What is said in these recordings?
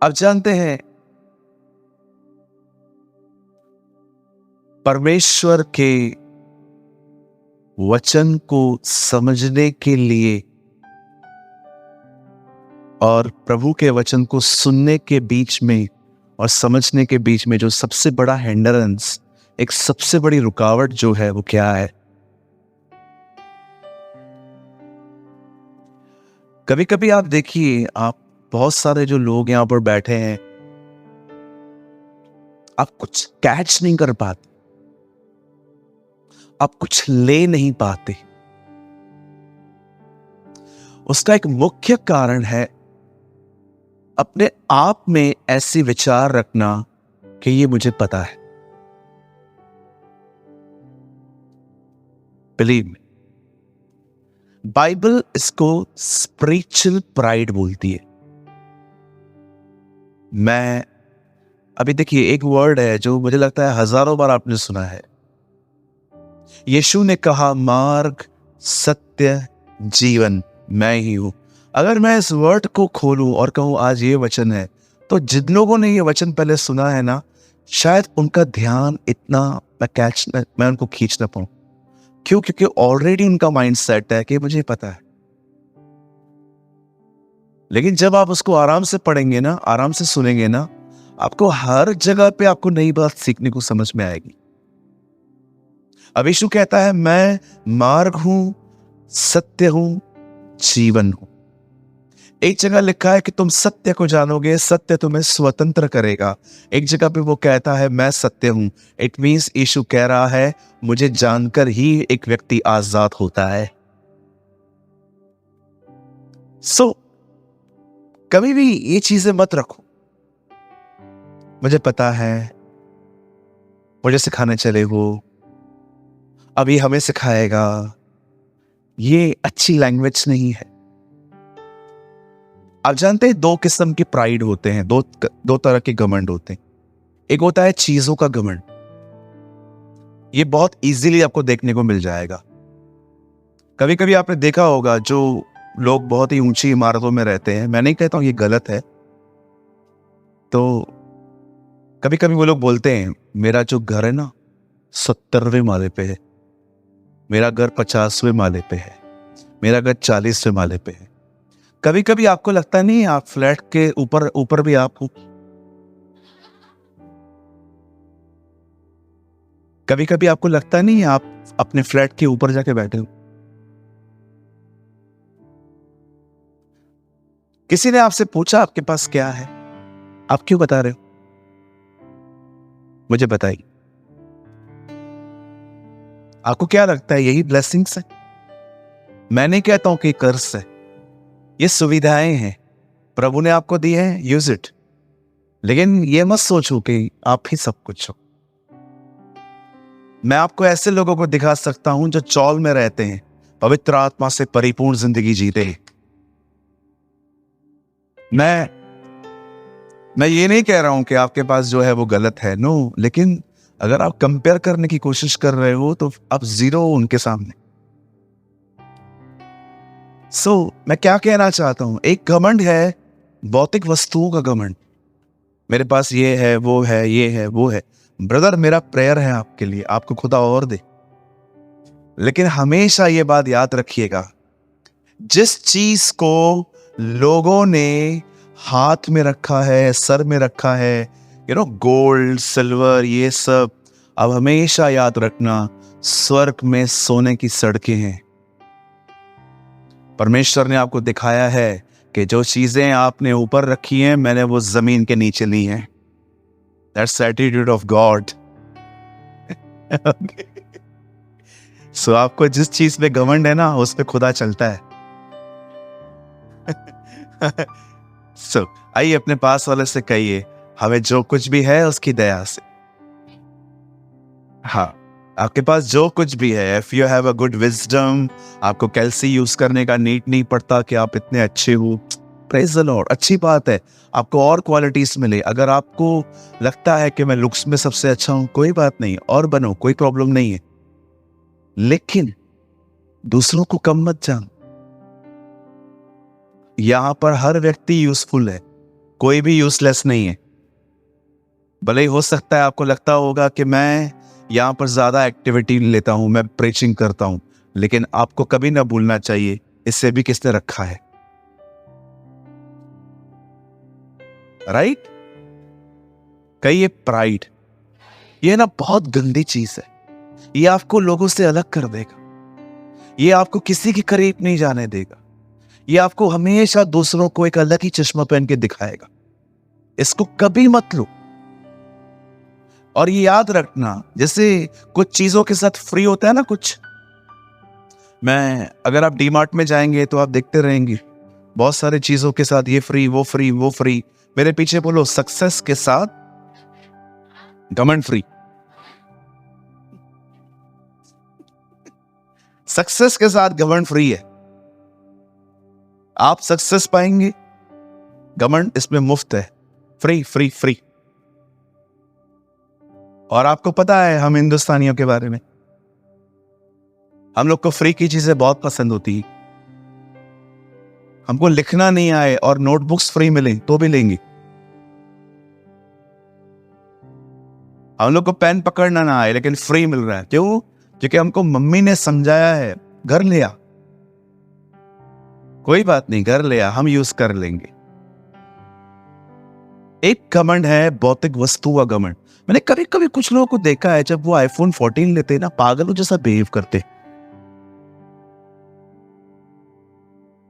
आप जानते हैं, परमेश्वर के वचन को समझने के लिए और प्रभु के वचन को सुनने के बीच में और समझने के बीच में जो सबसे बड़ा हिंड्रेंस, एक सबसे बड़ी रुकावट जो है वो क्या है? कभी कभी आप देखिए, आप बहुत सारे जो लोग यहां पर बैठे हैं, आप कुछ कैच नहीं कर पाते, आप कुछ ले नहीं पाते। उसका एक मुख्य कारण है अपने आप में ऐसी विचार रखना कि ये मुझे पता है। बिलीव मी, बाइबल इसको स्पिरिचुअल प्राइड बोलती है। मैं अभी देखिए, एक वर्ड है जो मुझे लगता है हजारों बार आपने सुना है। यीशु ने कहा, मार्ग, सत्य, जीवन मैं ही हूं। अगर मैं इस वर्ड को खोलूं और कहूं आज ये वचन है, तो जिन लोगों ने ये वचन पहले सुना है ना, शायद उनका ध्यान इतना मैं उनको खींच ना पाऊं। क्यों? क्योंकि ऑलरेडी उनका माइंड सेट है कि मुझे पता है। लेकिन जब आप उसको आराम से पढ़ेंगे ना, आराम से सुनेंगे ना, आपको हर जगह पे आपको नई बात सीखने को समझ में आएगी। अब यीशु कहता है, मैं मार्ग हूं, सत्य हूं, जीवन हूं। एक जगह लिखा है कि तुम सत्य को जानोगे, सत्य तुम्हें स्वतंत्र करेगा। एक जगह पे वो कहता है, मैं सत्य हूं। इट मींस यीशु कह रहा है, मुझे जानकर ही एक व्यक्ति आजाद होता है। सो कभी भी ये चीजें मत रखो, मुझे पता है, मुझे सिखाने चले वो, अभी हमें सिखाएगा। ये अच्छी लैंग्वेज नहीं है। आप जानते हैं, दो किस्म के प्राइड होते हैं, दो तरह के घमंड होते हैं। एक होता है चीजों का घमंड। ये बहुत इजीली आपको देखने को मिल जाएगा। कभी कभी आपने देखा होगा, जो लोग बहुत ही ऊंची इमारतों में रहते हैं, मैं नहीं कहता हूं ये गलत है, तो कभी कभी वो लोग बोलते हैं, मेरा जो घर है ना 70वें माले पे है, मेरा घर 50वें माले पे है, मेरा घर 40वें माले पे है। कभी कभी आपको लगता नहीं आप फ्लैट के ऊपर ऊपर भी आप हो? कभी कभी आपको लगता नहीं आप अपने फ्लैट के ऊपर जाके बैठे हो? किसी ने आपसे पूछा आपके पास क्या है, आप क्यों बता रहे हो? मुझे बताइए, आपको क्या लगता है यही ब्लेसिंग्स है? मैं नहीं कहता हूं कि कर्ज है, ये सुविधाएं हैं, प्रभु ने आपको दी है, यूज इट। लेकिन ये मत सोचो कि आप ही सब कुछ हो। मैं आपको ऐसे लोगों को दिखा सकता हूं जो चौल में रहते हैं, पवित्र आत्मा से परिपूर्ण जिंदगी जीते हैं। मैं ये नहीं कह रहा हूं कि आपके पास जो है वो गलत है, नो। लेकिन अगर आप कंपेयर करने की कोशिश कर रहे हो तो आप जीरो हो उनके सामने। मैं क्या कहना चाहता हूं, एक घमंड है भौतिक वस्तुओं का घमंड। मेरे पास ये है, वो है, ये है, वो है। ब्रदर, मेरा प्रेयर है आपके लिए, आपको खुदा और दे। लेकिन हमेशा ये बात याद रखिएगा, जिस चीज को लोगों ने हाथ में रखा है, सर में रखा है, गोल्ड, सिल्वर, ये सब, अब हमेशा याद रखना, स्वर्ग में सोने की सड़कें हैं। परमेश्वर ने आपको दिखाया है कि जो चीजें आपने ऊपर रखी हैं, मैंने वो जमीन के नीचे ली हैं। That's attitude of God. So आपको जिस चीज पे घमंड है ना, उस पे खुदा चलता है। आइए अपने पास वाले से कहिए, हमें जो कुछ भी है उसकी दया से। हाँ, आपके पास जो कुछ भी है, if you have a good wisdom, आपको कैल्सी यूज करने का नीड नहीं पड़ता कि आप इतने अच्छे हो। प्रेज द लॉर्ड, अच्छी बात है, आपको और क्वालिटीज मिले। अगर आपको लगता है कि मैं लुक्स में सबसे अच्छा हूं, कोई बात नहीं, और बनो, कोई प्रॉब्लम नहीं है। लेकिन दूसरों को कम मत जान। यहां पर हर व्यक्ति यूजफुल है। कोई भी यूजलेस नहीं है। भले ही हो सकता है आपको लगता होगा कि मैं यहां पर ज्यादा एक्टिविटी लेता हूं, मैं प्रीचिंग करता हूं, लेकिन आपको कभी ना भूलना चाहिए इससे भी किसने रखा है, राइट? कही ये प्राइड, ये ना बहुत गंदी चीज है। ये आपको लोगों से अलग कर देगा, ये आपको किसी के करीब नहीं जाने देगा, ये आपको हमेशा दूसरों को एक अलग ही चश्मा पहन के दिखाएगा। इसको कभी मत लो। और ये याद रखना, जैसे कुछ चीजों के साथ फ्री होता है ना, कुछ अगर आप डीमार्ट में जाएंगे तो आप देखते रहेंगे बहुत सारे चीजों के साथ ये फ्री, वो फ्री, वो फ्री। मेरे पीछे बोलो, सक्सेस के साथ घमंड फ्री। सक्सेस के साथ घमंड फ्री है। आप सक्सेस पाएंगे, घमंड इसमें मुफ्त है, फ्री फ्री फ्री। और आपको पता है हम हिंदुस्तानियों के बारे में, हम लोग को फ्री की चीजें बहुत पसंद होती है। हमको लिखना नहीं आए और नोटबुक्स फ्री मिले तो भी लेंगे। हम लोग को पेन पकड़ना ना आए लेकिन फ्री मिल रहा है। क्यों? क्योंकि हमको मम्मी ने समझाया है, घर ले आ, कोई बात नहीं, घर ले आ, हम यूज कर लेंगे। एक घमंड है भौतिक वस्तु का घमंड। मैंने कभी कभी कुछ लोगों को देखा है, जब वो आईफोन 14 लेते ना, पागलों जैसा बिहेव करते,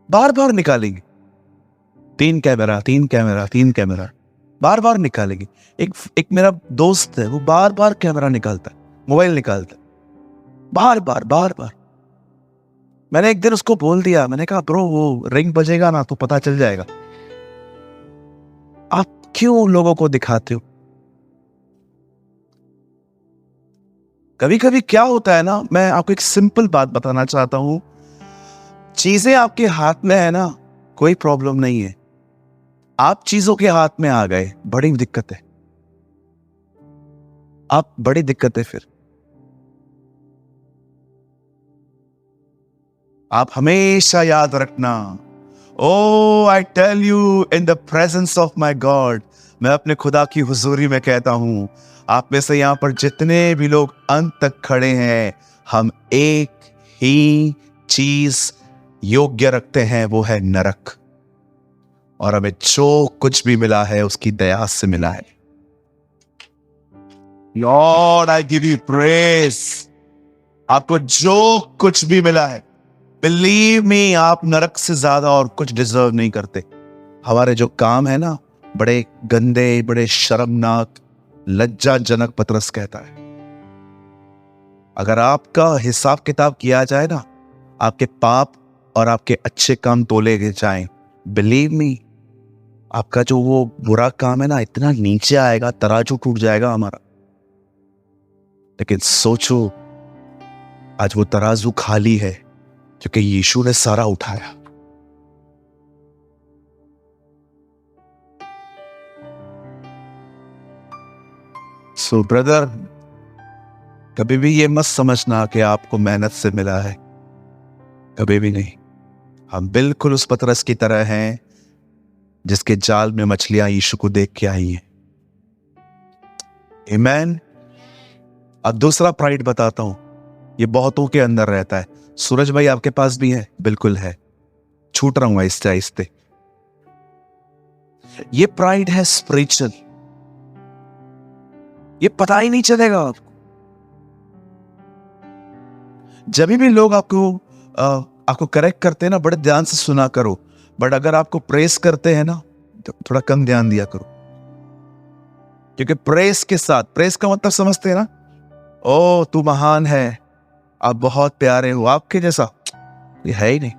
बार बार निकालेंगे, 3 कैमरा 3 कैमरा 3 कैमरा, बार बार निकालेंगे। एक मेरा दोस्त है, वो बार बार कैमरा निकालता है, मोबाइल निकालता है, बार बार बार बार। मैंने एक दिन उसको बोल दिया, मैंने कहा ब्रो वो रिंग बजेगा ना तो पता चल जाएगा, आप क्यों लोगों को दिखाते हो? कभी कभी क्या होता है ना, मैं आपको एक सिंपल बात बताना चाहता हूं। चीजें आपके हाथ में है ना, कोई प्रॉब्लम नहीं है। आप चीजों के हाथ में आ गए, बड़ी दिक्कत है। आप बड़ी दिक्कत है। फिर आप हमेशा याद रखना, oh I tell you in the presence of my God, मैं अपने खुदा की हुजूरी में कहता हूं, आप में से यहां पर जितने भी लोग अंत तक खड़े हैं, हम एक ही चीज योग्य रखते हैं, वो है नरक। और हमें जो कुछ भी मिला है उसकी दया से मिला है। Lord I give you praise. आपको जो कुछ भी मिला है, बिलीव मी, आप नरक से ज्यादा और कुछ डिजर्व नहीं करते। हमारे जो काम है ना, बड़े गंदे, बड़े शर्मनाक, लज्जाजनक, पतरस कहता है। अगर आपका हिसाब किताब किया जाए ना, आपके पाप और आपके अच्छे काम तोले जाएं, बिलीव मी, आपका जो वो बुरा काम है ना, इतना नीचे आएगा, तराजू टूट जाएगा हमारा। लेकिन सोचो, आज वो तराजू खाली है क्योंकि यीशु ने सारा उठाया। सो ब्रदर, कभी भी ये मत समझना कि आपको मेहनत से मिला है, कभी भी नहीं। हम बिल्कुल उस पतरस की तरह हैं जिसके जाल में मछलियां यीशु को देख के आई हैं। आमीन। अब दूसरा प्राइड बताता हूं, ये बहुतों के अंदर रहता है। सूरज भाई आपके पास भी है? बिल्कुल है, छूट रहा हूं आहिस्ते आहिस्ते। ये प्राइड है स्पिरिचुअल, ये पता ही नहीं चलेगा आपको। जब भी लोग आपको करेक्ट करते हैं ना, बड़े ध्यान से सुना करो। बट अगर आपको प्रेस करते हैं ना, तो थोड़ा कम ध्यान दिया करो। क्योंकि प्रेस के साथ, प्रेस का मतलब समझते हैं ना, ओ तू महान है, आप बहुत प्यारे हो, आपके जैसा ये है ही नहीं।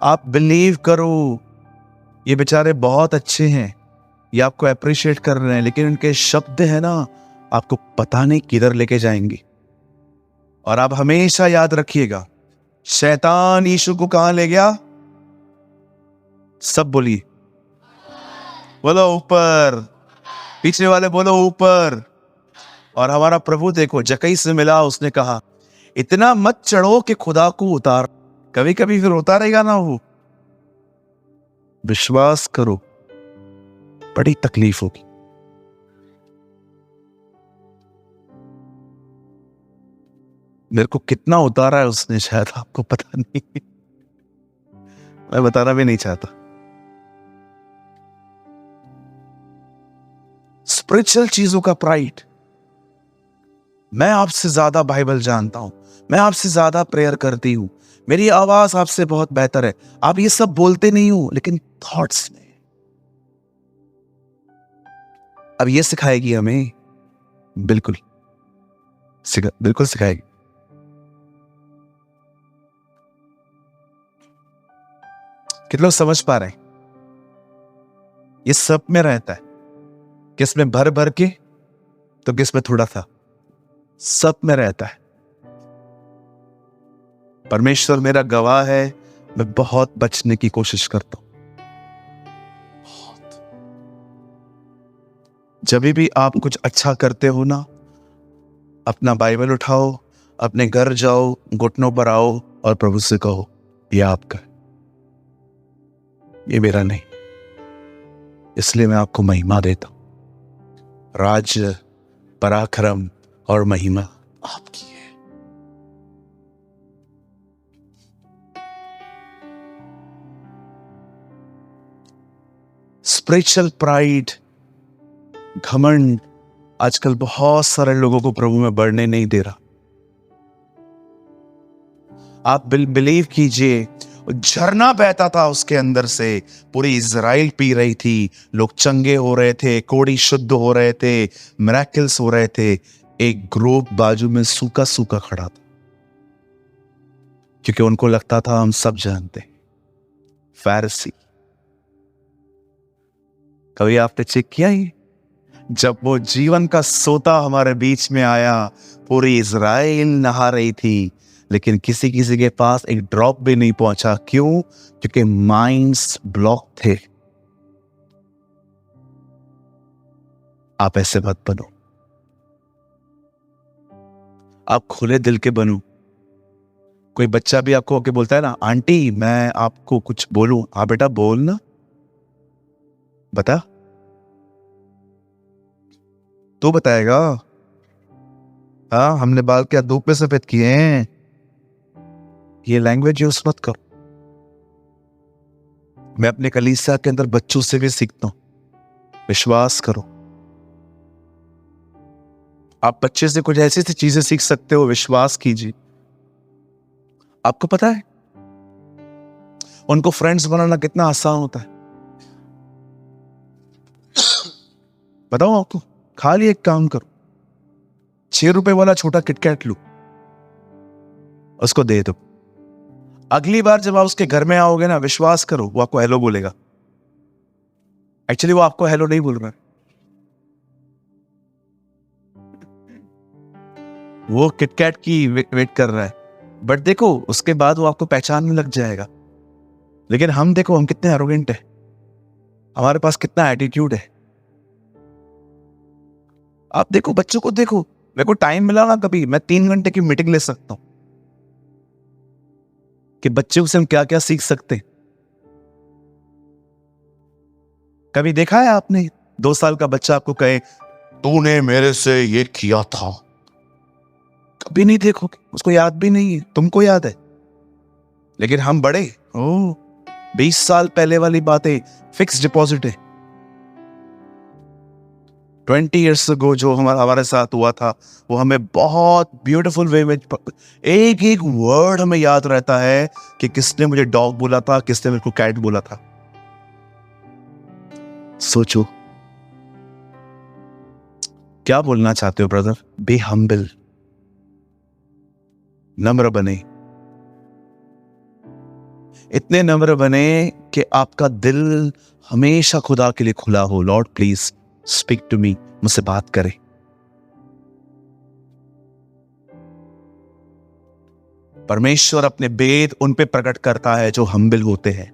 आप बिलीव करो, ये बेचारे बहुत अच्छे हैं, ये आपको अप्रिशिएट कर रहे हैं, लेकिन उनके शब्द है ना, आपको पता नहीं किधर लेके जाएंगे। और आप हमेशा याद रखिएगा, शैतान यीशु को कहां ले गया? सब बोलिए, बोलो ऊपर, पीछे वाले बोलो ऊपर। और हमारा प्रभु देखो, जक्कई से मिला, उसने कहा इतना मत चढ़ो कि खुदा को उतार। कभी कभी फिर उतारेगा ना वो, विश्वास करो, बड़ी तकलीफ होगी। मेरे को कितना उतारा है उसने, शायद आपको पता नहीं, मैं बताना भी नहीं चाहता। स्पिरिचुअल चीजों का प्राइड। मैं आपसे ज्यादा बाइबल जानता हूं, मैं आपसे ज्यादा प्रेयर करती हूं, मेरी आवाज आपसे बहुत बेहतर है। आप ये सब बोलते नहीं हो, लेकिन थॉट्स में। अब ये सिखाएगी हमें, बिल्कुल बिल्कुल सिखाएगी। कितने लोग समझ पा रहे हैं? ये सब में रहता है, किस में भर भर के तो किस में थोड़ा सा, सब में रहता है। परमेश्वर मेरा गवाह है, मैं बहुत बचने की कोशिश करता हूं, बहुत। जब भी आप कुछ अच्छा करते हो ना, अपना बाइबल उठाओ, अपने घर जाओ, घुटनों पर आओ और प्रभु से कहो, ये आपका है, ये मेरा नहीं। इसलिए मैं आपको महिमा देता हूं। राज्य, पराक्रम और महिमा आपकी है। स्पिरिचुअल प्राइड, घमंड आजकल बहुत सारे लोगों को प्रभु में बढ़ने नहीं दे रहा। आप बिलीव कीजिए, झरना बहता था उसके अंदर से, पूरी इज़राइल पी रही थी, लोग चंगे हो रहे थे, कोढ़ी शुद्ध हो रहे थे, मिरेकल्स हो रहे थे। एक ग्रुप बाजू में सूखा सूखा खड़ा था, क्योंकि उनको लगता था हम सब जानते हैं। फैरिसी। कभी आपने चेक किया ये? जब वो जीवन का सोता हमारे बीच में आया, पूरी इज़राइल नहा रही थी, लेकिन किसी किसी के पास एक ड्रॉप भी नहीं पहुंचा। क्यों? क्योंकि माइंड्स ब्लॉक थे। आप ऐसे मत बनो, आप खुले दिल के बनो। कोई बच्चा भी आपको आके बोलता है ना, आंटी मैं आपको कुछ बोलूं, हाँ बेटा बोल ना, बता, तो बताएगा। हाँ, हमने बाल क्या धूप में सफेद किए हैं? ये लैंग्वेज यूज मत करो। मैं अपने कलीसिया के अंदर बच्चों से भी सीखता हूं, विश्वास करो। आप बच्चे से कुछ ऐसी ऐसी चीजें सीख सकते हो, विश्वास कीजिए। आपको पता है उनको फ्रेंड्स बनाना कितना आसान होता है? बताओ आपको, खाली एक काम करो, 6 रुपए वाला छोटा किटकैट लो, उसको दे दो। अगली बार जब आप उसके घर में आओगे ना, विश्वास करो वो आपको हेलो बोलेगा। एक्चुअली वो आपको हेलो नहीं बोल रहा है, वो किटकैट की वेट कर रहा है। बट देखो, उसके बाद वो आपको पहचानने लग जाएगा। लेकिन हम देखो, हम कितने एरोगेंट है, हमारे पास कितना एटीट्यूड है। आप देखो, बच्चों को देखो, मेरे को टाइम मिला ना कभी, मैं 3 घंटे की मीटिंग ले सकता हूं कि बच्चों से हम क्या क्या सीख सकते हैं। कभी देखा है आपने 2 साल का बच्चा आपको कहे, तूने मेरे से ये किया था? कभी नहीं देखोगे, उसको याद भी नहीं है, तुमको याद है। लेकिन हम बड़े, 20 साल पहले वाली बातें, फिक्स डिपॉजिट है। 20 ईयर्स अगो जो हमारे साथ हुआ था, वो हमें बहुत ब्यूटीफुल वे में, एक एक वर्ड हमें याद रहता है कि किसने मुझे डॉग बोला था, किसने मेरे को कैट बोला था। सोचो, क्या बोलना चाहते हो ब्रदर? बी हम्बल, नम्र बने। इतने नम्र बने कि आपका दिल हमेशा खुदा के लिए खुला हो। Lord please speak to me, मुझसे बात करे। परमेश्वर अपने भेद उन पे प्रकट करता है जो हम्बल होते हैं,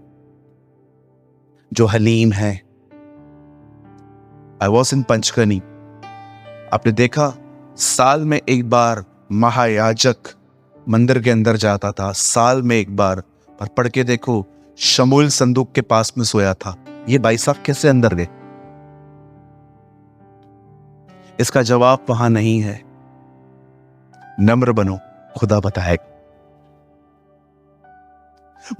जो हलीम है। I was in Panchgani. आपने देखा, साल में एक बार महायाजक मंदिर के अंदर जाता था, साल में एक बार। पर पढ़ के देखो, शमूएल संदूक के पास में सोया था। ये भाई साहब कैसे अंदर गए? इसका जवाब वहां नहीं है। नम्र बनो, खुदा बताएगा।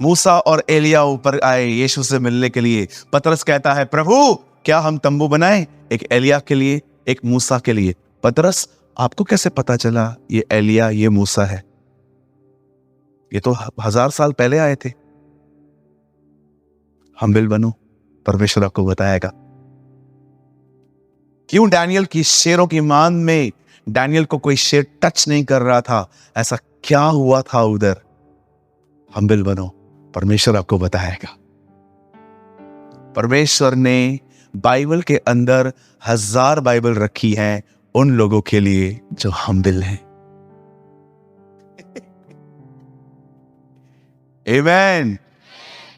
मूसा और एलिया ऊपर आए यीशु से मिलने के लिए। पतरस कहता है, प्रभु क्या हम तंबू बनाएं? एक एलिया के लिए, एक मूसा के लिए। पतरस, आपको कैसे पता चला ये एलिया ये मूसा है? ये तो 1000 साल पहले आए थे। हम्बिल बनो, परमेश्वर आपको बताएगा। क्यों डैनियल की शेरों की मान में डैनियल को कोई शेर टच नहीं कर रहा था? ऐसा क्या हुआ था उधर? हम्बिल बनो, परमेश्वर आपको बताएगा। परमेश्वर ने बाइबल के अंदर 1000 बाइबल रखी है उन लोगों के लिए जो हम्बिल हैं। आमीन।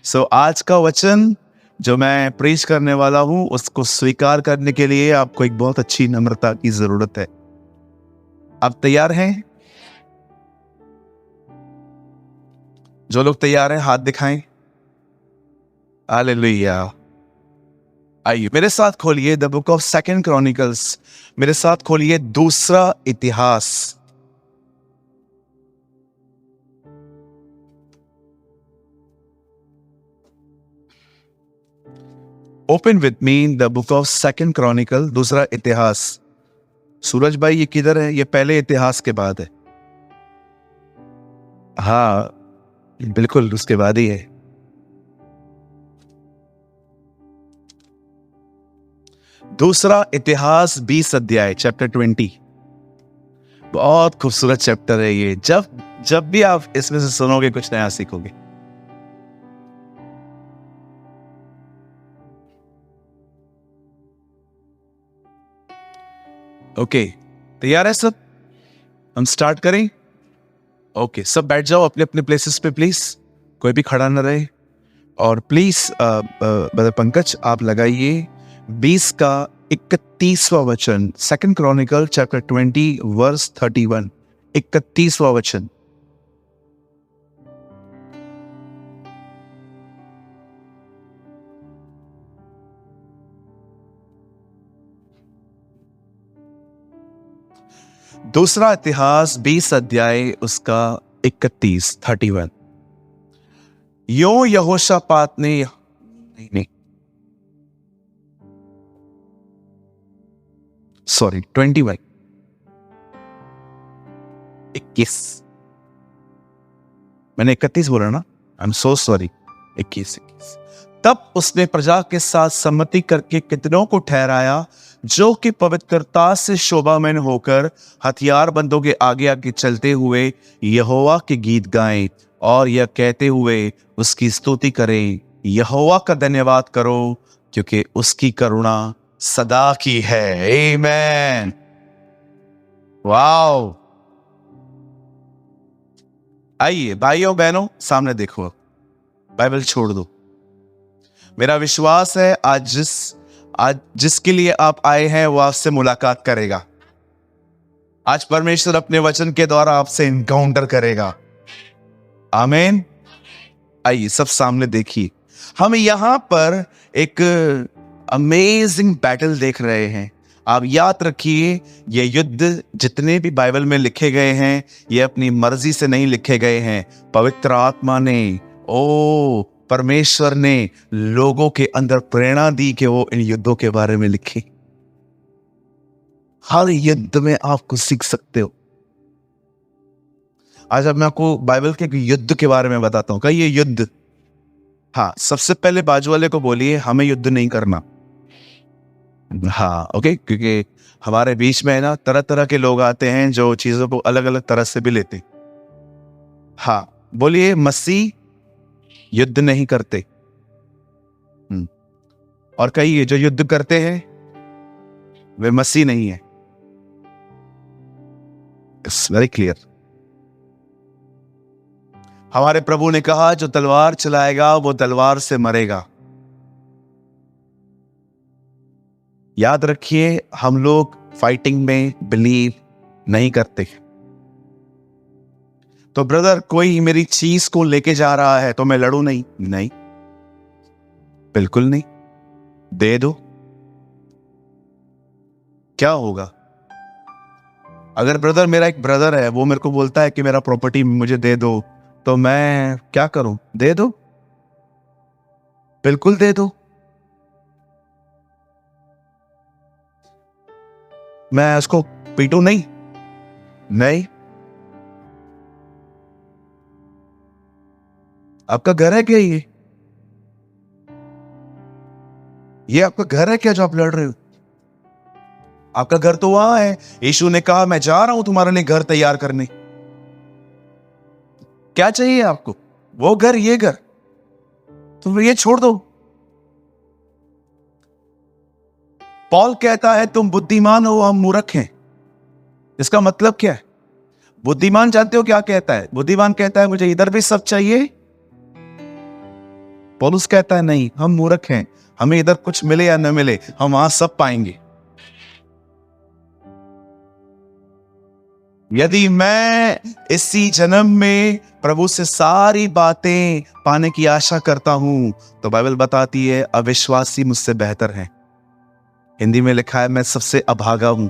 सो आज का वचन जो मैं प्रीच करने वाला हूं, उसको स्वीकार करने के लिए आपको एक बहुत अच्छी नम्रता की जरूरत है। आप तैयार हैं? जो लोग तैयार हैं हाथ दिखाएं। हालेलुया। आइए मेरे साथ खोलिए द बुक ऑफ 2 क्रॉनिकल्स। मेरे साथ खोलिए दूसरा इतिहास। Open with me the book of 2 Chronicle, दूसरा इतिहास। सूरज भाई ये किधर है? ये पहले इतिहास के बाद है। हाँ बिल्कुल, उसके बाद ही है। दूसरा इतिहास 20 अध्याय, चैप्टर 20। बहुत खूबसूरत चैप्टर है ये। जब भी आप इसमें से सुनोगे कुछ नया सीखोगे। ओके, तैयार है सब? हम स्टार्ट करें? ओके, सब बैठ जाओ अपने अपने प्लेसेस पे प्लीज, कोई भी खड़ा ना रहे। और प्लीज ब्रदर पंकज आप लगाइए 20 का 31वां वचन, 2 क्रॉनिकल चैप्टर 20 वर्स 31, 31वां वचन। दूसरा इतिहास 20 अध्याय उसका 31। यो यहोशापात ने नहीं सॉरी 21 21 मैंने 31 बोला ना, आई एम सो सॉरी। 21। तब उसने प्रजा के साथ सम्मति करके कितनों को ठहराया जो कि पवित्रता से शोभामय होकर हथियारबंदों के आगे आगे चलते हुए यहोवा के गीत गाएं और यह कहते हुए उसकी स्तुति करें, यहोवा का धन्यवाद करो क्योंकि उसकी करुणा सदा की है। आमीन। वाओ। आइए भाइयों बहनों सामने देखो, बाइबल छोड़ दो। मेरा विश्वास है आज जिसके लिए आप आए हैं वो आपसे मुलाकात करेगा। आज परमेश्वर अपने वचन के द्वारा आपसे इनकाउंटर करेगा। आमीन। आइए सब सामने देखिए, हम यहां पर एक अमेजिंग बैटल देख रहे हैं। आप याद रखिए, ये युद्ध जितने भी बाइबल में लिखे गए हैं ये अपनी मर्जी से नहीं लिखे गए हैं। पवित्र आत्मा ने, परमेश्वर ने लोगों के अंदर प्रेरणा दी कि वो इन युद्धों के बारे में लिखे। हर युद्ध में आप कुछ सीख सकते हो। आज अब मैं आपको बाइबल के युद्ध के बारे में बताता हूं। कहिए युद्ध। हाँ, सबसे पहले बाजू वाले को बोलिए हमें युद्ध नहीं करना। हाँ ओके, क्योंकि हमारे बीच में है ना तरह तरह के लोग आते हैं जो चीजों को अलग अलग तरह से भी लेते। हाँ बोलिए मसीह युद्ध नहीं करते। और कहिए जो युद्ध करते हैं वे मसीह नहीं है। It's very clear. हमारे प्रभु ने कहा जो तलवार चलाएगा वो तलवार से मरेगा। याद रखिए, हम लोग फाइटिंग में बिलीव नहीं करते। तो ब्रदर कोई मेरी चीज को लेके जा रहा है तो मैं लड़ू नहीं? बिल्कुल नहीं। दे दो, क्या होगा? अगर ब्रदर, मेरा एक ब्रदर है, वो मेरे को बोलता है कि मेरा प्रॉपर्टी मुझे दे दो, तो मैं क्या करूं? दे दो, बिल्कुल दे दो। मैं उसको पीटू नहीं? नहीं। आपका घर है क्या ये आपका घर है क्या जो आप लड़ रहे हो? आपका घर तो वहां है। यीशु ने कहा मैं जा रहा हूं तुम्हारे लिए घर तैयार करने। क्या चाहिए आपको? वो घर, ये घर, तो ये छोड़ दो। पॉल कहता है तुम बुद्धिमान हो, हम मूर्ख हैं। इसका मतलब क्या है? बुद्धिमान जानते हो क्या कहता है? बुद्धिमान कहता है मुझे इधर भी सब चाहिए। पौलुस कहता है नहीं, हम मूर्ख हैं, हमें इधर कुछ मिले या न मिले, हम वहां सब पाएंगे। यदि मैं इसी जन्म में प्रभु से सारी बातें पाने की आशा करता हूं, तो बाइबल बताती है अविश्वासी मुझसे बेहतर है। हिंदी में लिखा है मैं सबसे अभागा हूं।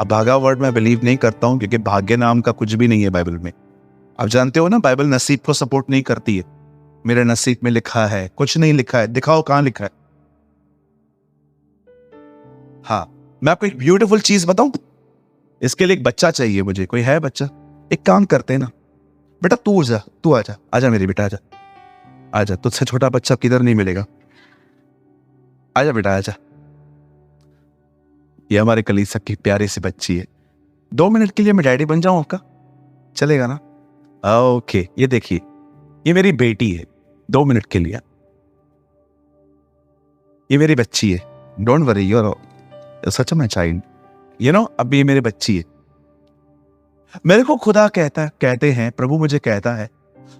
अभागा वर्ड मैं बिलीव नहीं करता हूं, क्योंकि भाग्य नाम का कुछ भी नहीं है बाइबल में। आप जानते हो ना, बाइबल नसीब को सपोर्ट नहीं करती है। मेरे नसीब में लिखा है, कुछ नहीं लिखा है। दिखाओ कहां लिखा है। हाँ, मैं आपको एक ब्यूटीफुल चीज बताऊं। इसके लिए एक बच्चा चाहिए मुझे। कोई है बच्चा? एक काम करते हैं ना, बेटा तू जा, तू आजा, आजा मेरी बेटा, आजा, आजा। तुझसे छोटा बच्चा किधर नहीं मिलेगा। आजा बेटा, आजा। ये हमारे कलीसिया की प्यारी सी बच्ची है। 2 मिनट के लिए मैं डैडी बन जाऊं आपका? चलेगा ना? ओके, ये देखिए, ये मेरी बेटी है। 2 मिनट के लिए। ये मेरी बच्ची है। डोंट वरी, यूर सच में चाइल्ड। अब ये मेरी बच्ची है। मेरे को खुदा कहते हैं, प्रभु मुझे कहता है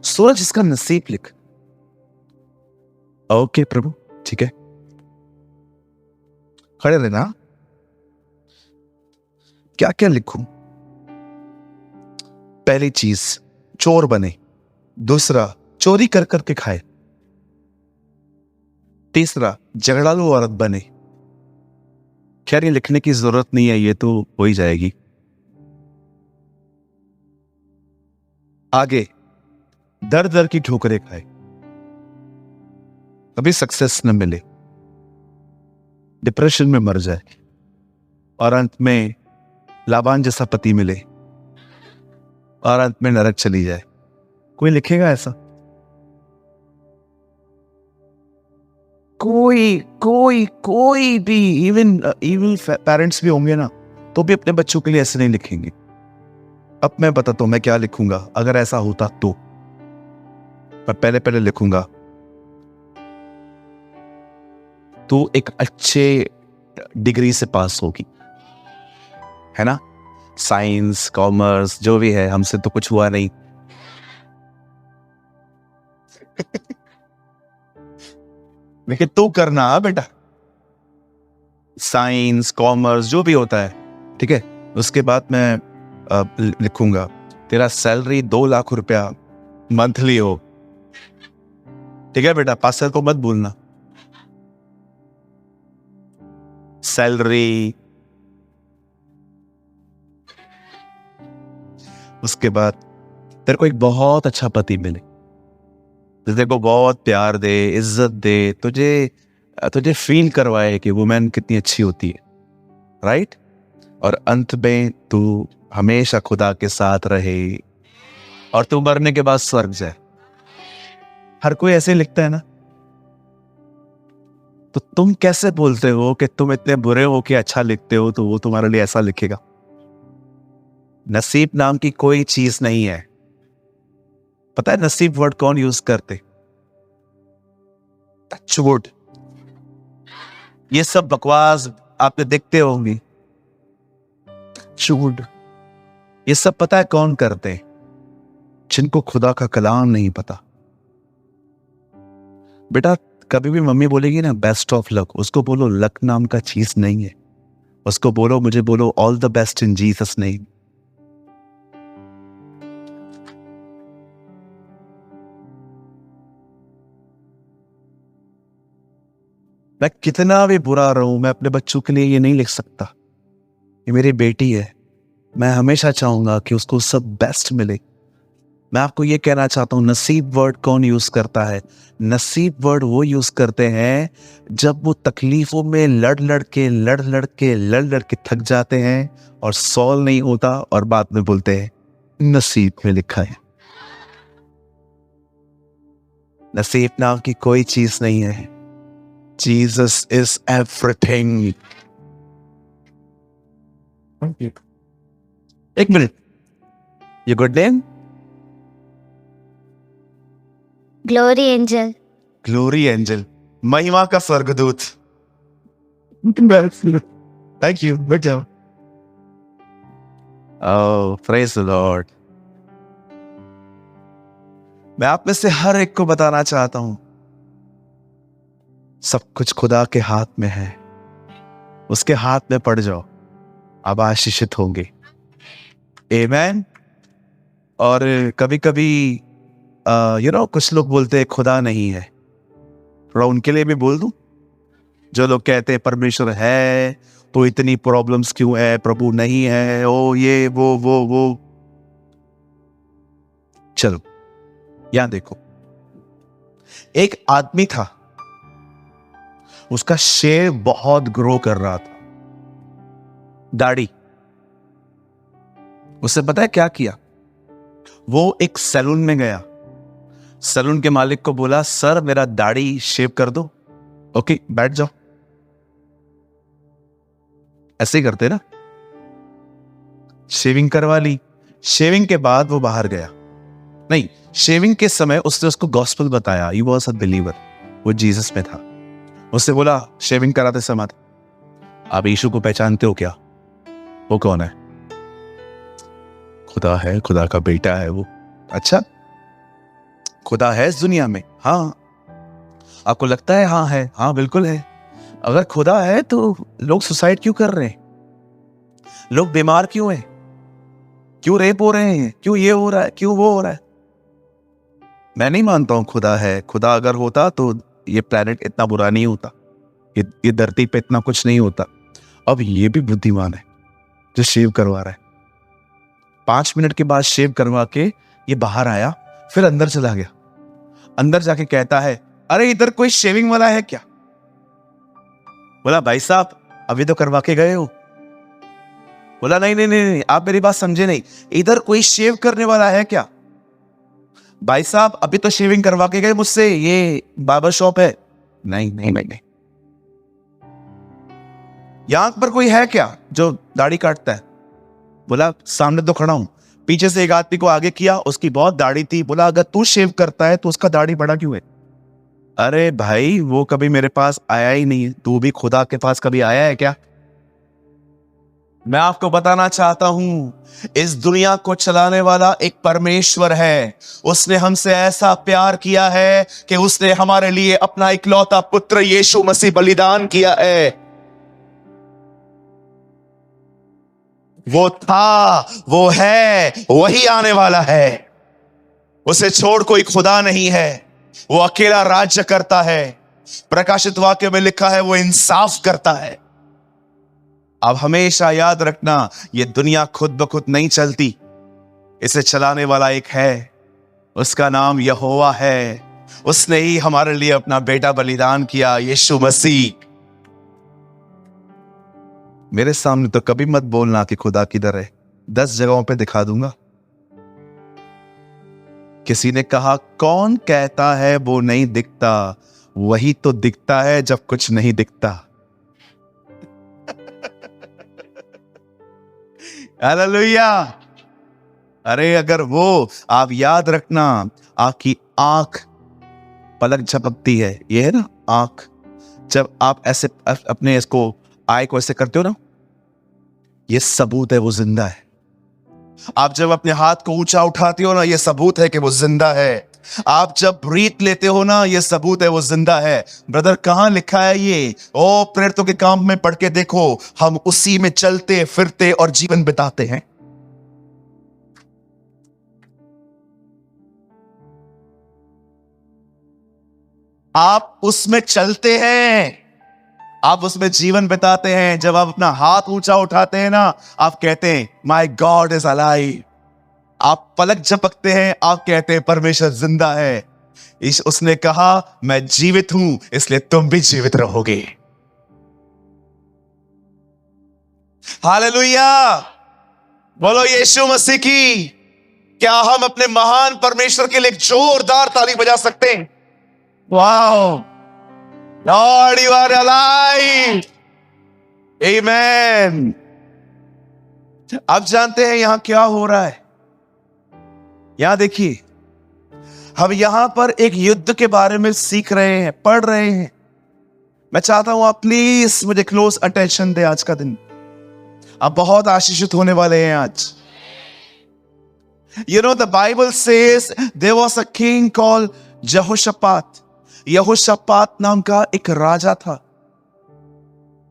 सूरज इसका नसीब लिख। ओके प्रभु, ठीक है, खड़े रहना। क्या क्या लिखूं? पहली चीज, चोर बने। दूसरा, चोरी कर करके खाए। तीसरा, झगड़ालू औरत बने। खैर ये लिखने की जरूरत नहीं है, ये तो हो ही जाएगी। आगे, दर दर की ठोकरें खाए, कभी सक्सेस न मिले, डिप्रेशन में मर जाए, और अंत में लाबान जैसा पति मिले, और अंत में नरक चली जाए। कोई लिखेगा ऐसा? कोई कोई कोई भी, इवन इवन पेरेंट्स भी होंगे ना, तो भी अपने बच्चों के लिए ऐसे नहीं लिखेंगे। अब मैं बताता हूं मैं क्या लिखूंगा अगर ऐसा होता तो। मैं पहले पहले लिखूंगा तू एक अच्छे डिग्री से पास होगी, है ना? साइंस, कॉमर्स, जो भी है, हमसे तो कुछ हुआ नहीं। लेकिन तू करना बेटा, साइंस, कॉमर्स, जो भी होता है, ठीक है? उसके बाद मैं लिखूंगा तेरा सैलरी 2 लाख रुपया मंथली हो। ठीक है बेटा, पास्टर को मत भूलना। सैलरी, उसके बाद तेरे को एक बहुत अच्छा पति मिले, तेरे को बहुत प्यार दे, इज्जत दे, तुझे तुझे फील करवाए कि वुमेन कितनी अच्छी होती है, राइट? और अंत में तू हमेशा खुदा के साथ रहे, और तू मरने के बाद स्वर्ग जाए। हर कोई ऐसे लिखता है ना। तो तुम कैसे बोलते हो कि तुम इतने बुरे हो कि अच्छा लिखते हो, तो वो तुम्हारे लिए ऐसा लिखेगा? नसीब नाम की कोई चीज नहीं है। पता है नसीब वर्ड कौन यूज करते? टचवुड। ये सब बकवास आपने देखते होंगे। टचवुड, ये सब पता है कौन करते हैं? जिनको खुदा का कलाम नहीं पता। बेटा, कभी भी मम्मी बोलेगी ना बेस्ट ऑफ लक, उसको बोलो लक नाम का चीज नहीं है। उसको बोलो, मुझे बोलो all the best in Jesus name. मैं कितना भी बुरा रहूं, मैं अपने बच्चों के लिए ये नहीं लिख सकता। ये मेरी बेटी है, मैं हमेशा चाहूंगा कि उसको सब बेस्ट मिले। मैं आपको ये कहना चाहता हूं, नसीब वर्ड कौन यूज करता है? नसीब वर्ड वो यूज करते हैं जब वो तकलीफों में लड़ लड़ के थक जाते हैं और सॉल्व नहीं होता, और बाद में बोलते हैं नसीब में लिखा है। नसीब नाम की कोई चीज नहीं है। Jesus is everything. एक मिनट, ये good name? Glory angel. Glory angel, महिमा का स्वर्गदूत। Thank you, good job. Oh, praise the Lord. मैं आप में से हर एक को बताना चाहता हूं, सब कुछ खुदा के हाथ में है। उसके हाथ में पड़ जाओ, आप आशीषित होंगे। आमेन। और कभी कभी कुछ लोग बोलते हैं खुदा नहीं है। थोड़ा उनके लिए भी बोल दूं, जो लोग कहते हैं परमेश्वर है तो इतनी प्रॉब्लम्स क्यों है, प्रभु नहीं है, ओ ये वो। चलो यहां देखो, एक आदमी था, उसका शेर बहुत ग्रो कर रहा था, दाढ़ी। उससे पता है क्या किया? वो एक सैलून में गया, सैलून के मालिक को बोला, सर मेरा दाढ़ी शेव कर दो। ओके, बैठ जाओ। ऐसे ही करते ना। शेविंग करवा ली। शेविंग के बाद वो बाहर गया। नहीं, शेविंग के समय उसने उसको गॉस्पेल बताया। ही वॉज अ बिलीवर, वो जीसस में था। उससे बोला शेविंग कराते समय, आप यीशु को पहचानते हो क्या? वो कौन है? खुदा है, खुदा का बेटा है वो। अच्छा, खुदा है इस दुनिया में? हाँ। आपको लगता है हाँ है? हाँ बिल्कुल है। अगर खुदा है तो लोग सुसाइड क्यों कर रहे हैं? लोग बीमार क्यों हैं? क्यों रेप हो रहे हैं? क्यों ये हो रहा है, क्यों वो हो रहा है? मैं नहीं मानता हूं खुदा है। खुदा अगर होता तो ये प्लेनेट इतना बुरा नहीं होता, ये धरती पे इतना कुछ नहीं होता। अब ये भी बुद्धिमान है जो शेव करवा रहा है। 5 मिनट के बाद शेव करवा के ये बाहर आया, फिर अंदर चला गया। अंदर जाके कहता है, अरे इधर कोई शेविंग वाला है क्या? बोला, भाई साहब अभी तो करवा के गए हो। बोला, नहीं नहीं नहीं, आप मेरी बात समझे नहीं, इधर कोई शेव करने वाला है क्या? भाई साहब अभी तो शेविंग करवा के गए मुझसे, ये बार्बर शॉप है। नहीं नहीं नहीं। यहां पर कोई है क्या जो दाढ़ी काटता है? बोला, सामने तो खड़ा हूं। पीछे से एक आदमी को आगे किया, उसकी बहुत दाढ़ी थी। बोला, अगर तू शेव करता है तो उसका दाढ़ी बड़ा क्यों है? अरे भाई, वो कभी मेरे पास आया ही नहीं है। तू भी खुदा के पास कभी आया है क्या? मैं आपको बताना चाहता हूं, इस दुनिया को चलाने वाला एक परमेश्वर है। उसने हमसे ऐसा प्यार किया है कि उसने हमारे लिए अपना इकलौता पुत्र यीशु मसीह बलिदान किया है। वो था, वो है, वही आने वाला है। उसे छोड़ कोई खुदा नहीं है। वो अकेला राज्य करता है। प्रकाशित वाक्य में लिखा है, वो इंसाफ करता है। अब हमेशा याद रखना, ये दुनिया खुद ब खुद नहीं चलती, इसे चलाने वाला एक है। उसका नाम यहोवा है। उसने ही हमारे लिए अपना बेटा बलिदान किया, यीशु मसीह। मेरे सामने तो कभी मत बोलना कि खुदा किधर है। 10 जगहों पे दिखा दूंगा। किसी ने कहा, कौन कहता है वो नहीं दिखता? वही तो दिखता है जब कुछ नहीं दिखता। हालेलुया। अरे अगर वो, आप याद रखना, आपकी आंख पलक झपकती है, ये है ना आंख, जब आप ऐसे अपने इसको आई को ऐसे करते हो ना, ये सबूत है वो जिंदा है। आप जब अपने हाथ को ऊंचा उठाते हो ना, ये सबूत है कि वो जिंदा है। आप जब ब्रीथ लेते हो ना, ये सबूत है वो जिंदा है। ब्रदर, कहां लिखा है ये? ओ, प्रेरितों के काम में पढ़ के देखो। हम उसी में चलते फिरते और जीवन बिताते हैं। आप उसमें चलते हैं। आप उसमें जीवन बिताते हैं। जब आप अपना हाथ ऊंचा उठाते हैं ना, आप कहते हैं माय गॉड इज अलाइव। आप पलक झपकते हैं, आप कहते हैं परमेश्वर जिंदा है। उसने कहा मैं जीवित हूं, इसलिए तुम भी जीवित रहोगे। हालेलुया, बोलो यीशु मसीह की। क्या हम अपने महान परमेश्वर के लिए एक जोरदार ताली बजा सकते हैं? Wow, Lord you are alive, amen. आप जानते हैं यहां क्या हो रहा है? यहां देखिए, हम यहां पर एक युद्ध के बारे में सीख रहे हैं, पढ़ रहे हैं। मैं चाहता हूं आप प्लीज मुझे क्लोज अटेंशन दें। आज का दिन आप बहुत आशीषित होने वाले हैं आज। You know, the Bible says there was a king called Jehoshaphat. यहोशापात नाम का एक राजा था।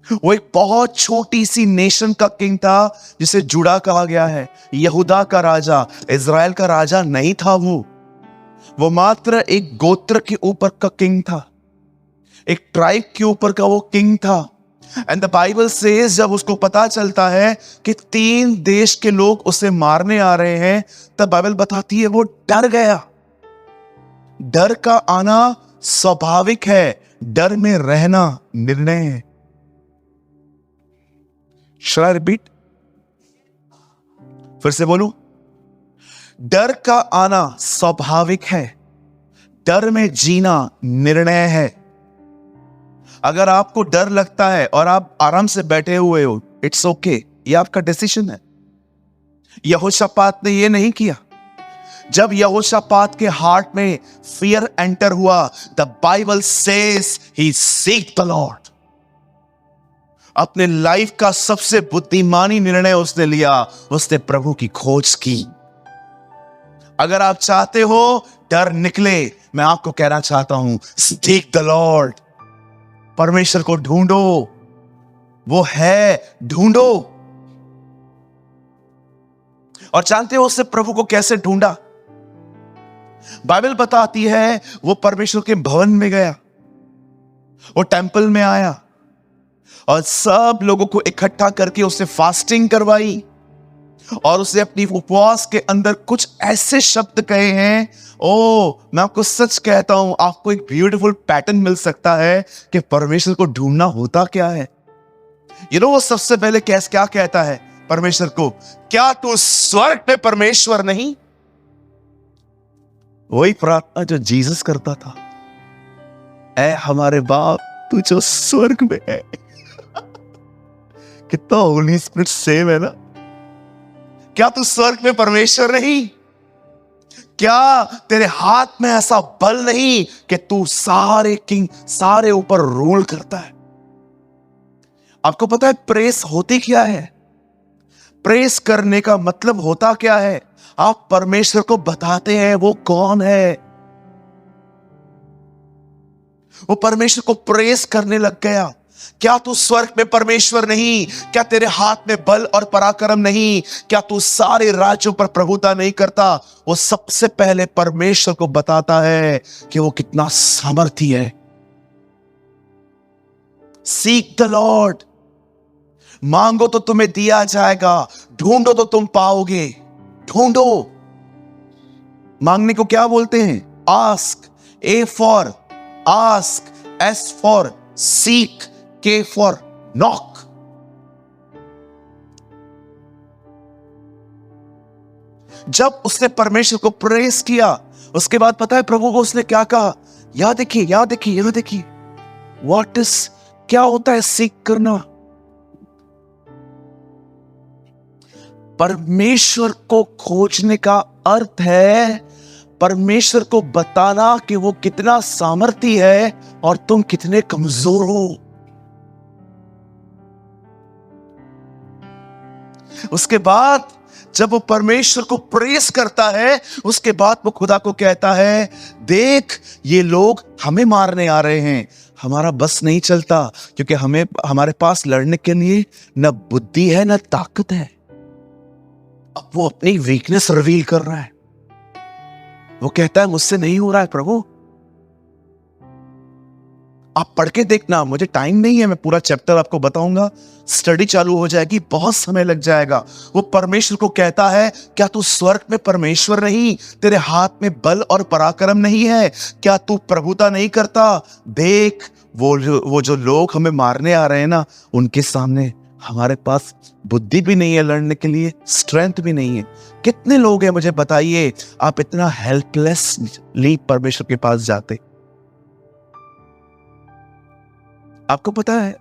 वो एक बहुत छोटी सी नेशन का किंग था जिसे जुड़ा कहा गया है। यहूदा का राजा, इज़राइल का राजा नहीं था। वो मात्र एक गोत्र के ऊपर का किंग था, एक ट्राइब के ऊपर का वो किंग था। एंड द बाइबल सेज जब उसको पता चलता है कि 3 देश के लोग उसे मारने आ रहे हैं, तब बाइबल बताती है वो डर गया। डर का आना स्वाभाविक है, डर में रहना निर्णय है। शैल आई रिपीट? फिर से बोलूं, डर का आना स्वाभाविक है, डर में जीना निर्णय है। अगर आपको डर लगता है और आप आराम से बैठे हुए हो, इट्स ओके, ये आपका डिसीजन है। यहोशापात ने ये नहीं किया। जब यहोशापात के हार्ट में फियर एंटर हुआ, the Bible says he seek the Lord. अपने लाइफ का सबसे बुद्धिमानी निर्णय उसने लिया, उसने प्रभु की खोज की। अगर आप चाहते हो डर निकले, मैं आपको कहना चाहता हूं सीक द लॉर्ड। परमेश्वर को ढूंढो, वो है, ढूंढो। और जानते हो उससे प्रभु को कैसे ढूंढा? बाइबल बताती है वो परमेश्वर के भवन में गया, वो टेंपल में आया और सब लोगों को इकट्ठा करके उससे फास्टिंग करवाई और उसे अपनी उपवास के अंदर कुछ ऐसे शब्द कहे हैं। ओ, मैं आपको सच कहता हूं, आपको एक ब्यूटीफुल पैटर्न मिल सकता है कि परमेश्वर को ढूंढना होता क्या है। वो सबसे पहले क्या कहता है परमेश्वर को? क्या तू स्वर्ग में परमेश्वर नहीं? वही प्रार्थना जो जीसस करता था, ऐ हमारे बाप तू जो स्वर्ग में है। कितना होली स्पिरिट सेम है ना। क्या तू स्वर्ग में परमेश्वर नहीं? क्या तेरे हाथ में ऐसा बल नहीं कि तू सारे किंग, सारे ऊपर रूल करता है? आपको पता है प्रेस होती क्या है? प्रेस करने का मतलब होता क्या है? आप परमेश्वर को बताते हैं वो कौन है। वो परमेश्वर को प्रेस करने लग गया। क्या तू स्वर्ग में परमेश्वर नहीं? क्या तेरे हाथ में बल और पराक्रम नहीं? क्या तू सारे राज्यों पर प्रभुता नहीं करता? वो सबसे पहले परमेश्वर को बताता है कि वो कितना सामर्थी है। Seek the Lord. मांगो तो तुम्हें दिया जाएगा, ढूंढो तो तुम पाओगे। ढूंढो, मांगने को क्या बोलते हैं? Ask. A for ask, S for seek, के फॉर नॉक। जब उसने परमेश्वर को प्रेस किया, उसके बाद पता है प्रभु को उसने क्या कहा? याद देखिए, याद देखिए, याद देखिए। व्हाट इज, क्या होता है सीक करना? परमेश्वर को खोजने का अर्थ है परमेश्वर को बताना कि वो कितना सामर्थी है और तुम कितने कमजोर हो। उसके बाद जब वो परमेश्वर को प्रेस करता है, उसके बाद वो खुदा को कहता है, देख ये लोग हमें मारने आ रहे हैं, हमारा बस नहीं चलता, क्योंकि हमारे पास लड़ने के लिए न बुद्धि है न ताकत है। अब वो अपनी वीकनेस रिवील कर रहा है। वो कहता है मुझसे नहीं हो रहा है प्रभु। आप पढ़ के देखना, मुझे टाइम नहीं है, मैं पूरा चैप्टर आपको बताऊंगा, स्टडी चालू हो जाएगी, बहुत समय लग जाएगा। वो परमेश्वर को कहता है, क्या तू स्वर्ग में परमेश्वर नहीं? तेरे हाथ में बल और पराक्रम नहीं है? क्या तू प्रभुता नहीं करता? देख वो जो लोग हमें मारने आ रहे हैं ना, उनके सामने हमारे पास बुद्धि भी नहीं है लड़ने के लिए, स्ट्रेंथ भी नहीं है। कितने लोग हैं मुझे बताइए, आप इतना हेल्पलेसली परमेश्वर के पास जाते? आपको पता है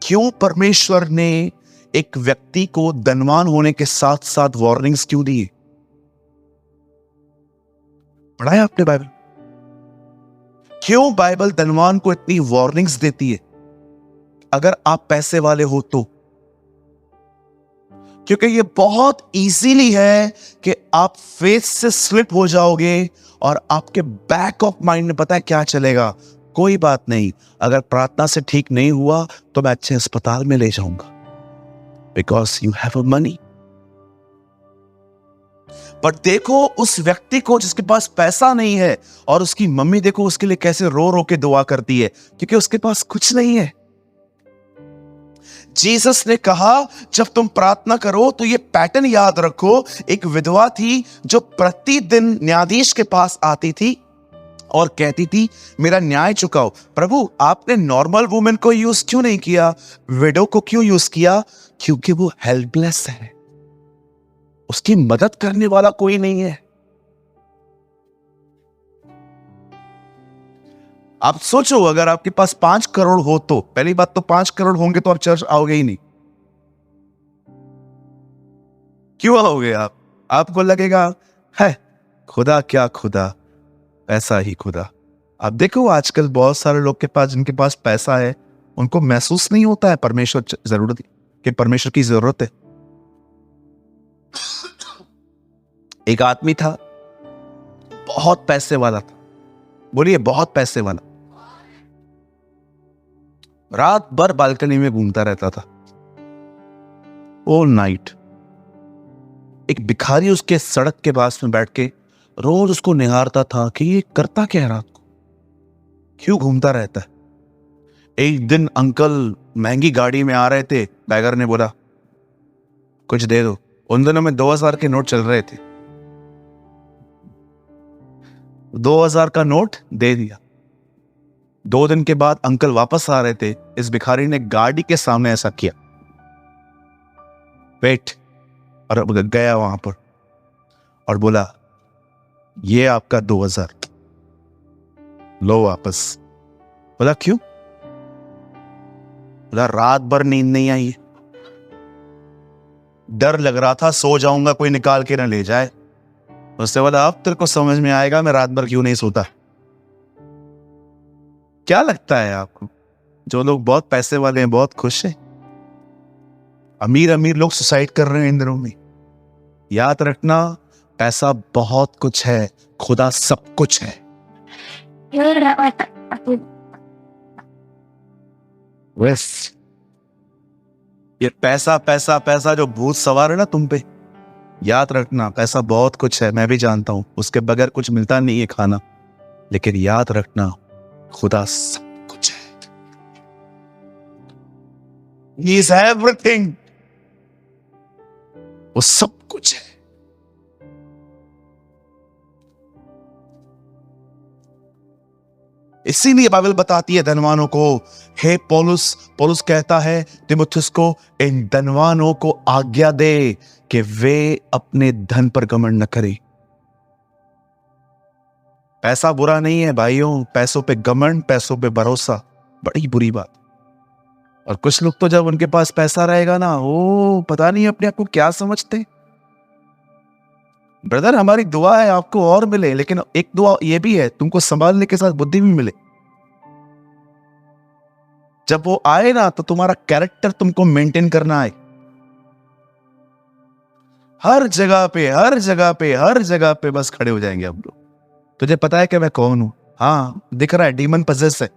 क्यों परमेश्वर ने एक व्यक्ति को धनवान होने के साथ साथ वार्निंग्स क्यों दिए? पढ़ा है आपने बाइबल? क्यों बाइबल धनवान को इतनी वार्निंग्स देती है अगर आप पैसे वाले हो तो? क्योंकि ये बहुत इजीली है कि आप फेस से स्लिप हो जाओगे और आपके बैक ऑफ माइंड में पता है क्या चलेगा? कोई बात नहीं, अगर प्रार्थना से ठीक नहीं हुआ तो मैं अच्छे अस्पताल में ले जाऊंगा, because you have a money. पर देखो उस व्यक्ति को जिसके पास पैसा नहीं है, और उसकी मम्मी देखो उसके लिए कैसे रो रो के दुआ करती है, क्योंकि उसके पास कुछ नहीं है। जीसस ने कहा जब तुम प्रार्थना करो तो ये पैटर्न याद रखो। एक विधवा थी जो प्रतिदिन न्यायाधीश के पास आती थी और कहती थी मेरा न्याय चुकाओ। प्रभु आपने नॉर्मल वुमेन को यूज क्यों नहीं किया, विडो को क्यों यूज किया? क्योंकि वो हेल्पलेस है, उसकी मदद करने वाला कोई नहीं है। आप सोचो अगर आपके पास 5 करोड़ हो तो, पहली बात तो 5 करोड़ होंगे तो आप चर्च आओगे ही नहीं। क्यों आओगे आप? आपको लगेगा है खुदा क्या खुदा, पैसा ही खुदा। आप देखो आजकल बहुत सारे लोग के पास, जिनके पास पैसा है, उनको महसूस नहीं होता है परमेश्वर जरूरत कि परमेश्वर की जरूरत है। एक आदमी था, बहुत पैसे वाला था, बोलिए बहुत पैसे वाला, रात भर बालकनी में घूमता रहता था ऑल नाइट। एक भिखारी उसके सड़क के पास में बैठ के रोज उसको निहारता था कि ये करता क्या है रात को, क्यों घूमता रहता है। एक दिन अंकल महंगी गाड़ी में आ रहे थे, बैगर ने बोला कुछ दे दो। उन दिनों में 2000 के नोट चल रहे थे, 2000 का नोट दे दिया। 2 दिन के बाद अंकल वापस आ रहे थे, इस भिखारी ने गाड़ी के सामने ऐसा किया, वेट, और गया वहां पर और बोला ये आपका 2000 लो वापस। बोला क्यों? बोला रात भर नींद नहीं आई, डर लग रहा था सो जाऊंगा कोई निकाल के ना ले जाए। उससे बोला अब तेरे को समझ में आएगा मैं रात भर क्यों नहीं सोता। क्या लगता है आपको, जो लोग बहुत पैसे वाले हैं बहुत खुश हैं? अमीर अमीर लोग सुसाइड कर रहे हैं इन दिनों में। याद रखना पैसा बहुत कुछ है, खुदा सब कुछ है। ये पैसा पैसा पैसा जो भूत सवार है ना तुम पे, याद रखना पैसा बहुत कुछ है, मैं भी जानता हूं, उसके बगैर कुछ मिलता नहीं है खाना, लेकिन याद रखना खुदा सब कुछ है। He is everything, वो सब कुछ है। इसीलिए बाइबल बताती है धनवानों को, हे पौलुस कहता है तिमुथियुस को, इन धनवानों को आज्ञा दे कि वे अपने धन पर घमंड न करें। पैसा बुरा नहीं है भाइयों, पैसों पे घमंड, पैसों पे भरोसा बड़ी बुरी बात। और कुछ लोग तो जब उनके पास पैसा रहेगा ना, वो पता नहीं अपने आप को क्या समझते। ब्रदर हमारी दुआ है आपको और मिले, लेकिन एक दुआ ये भी है तुमको संभालने के साथ बुद्धि भी मिले। जब वो आए ना तो तुम्हारा कैरेक्टर तुमको मेंटेन करना है। हर जगह पे हर जगह पे हर जगह पे बस खड़े हो जाएंगे हम लोग। तुझे पता है कि मैं कौन हूं? हाँ दिख रहा है, डीमन पजेस है।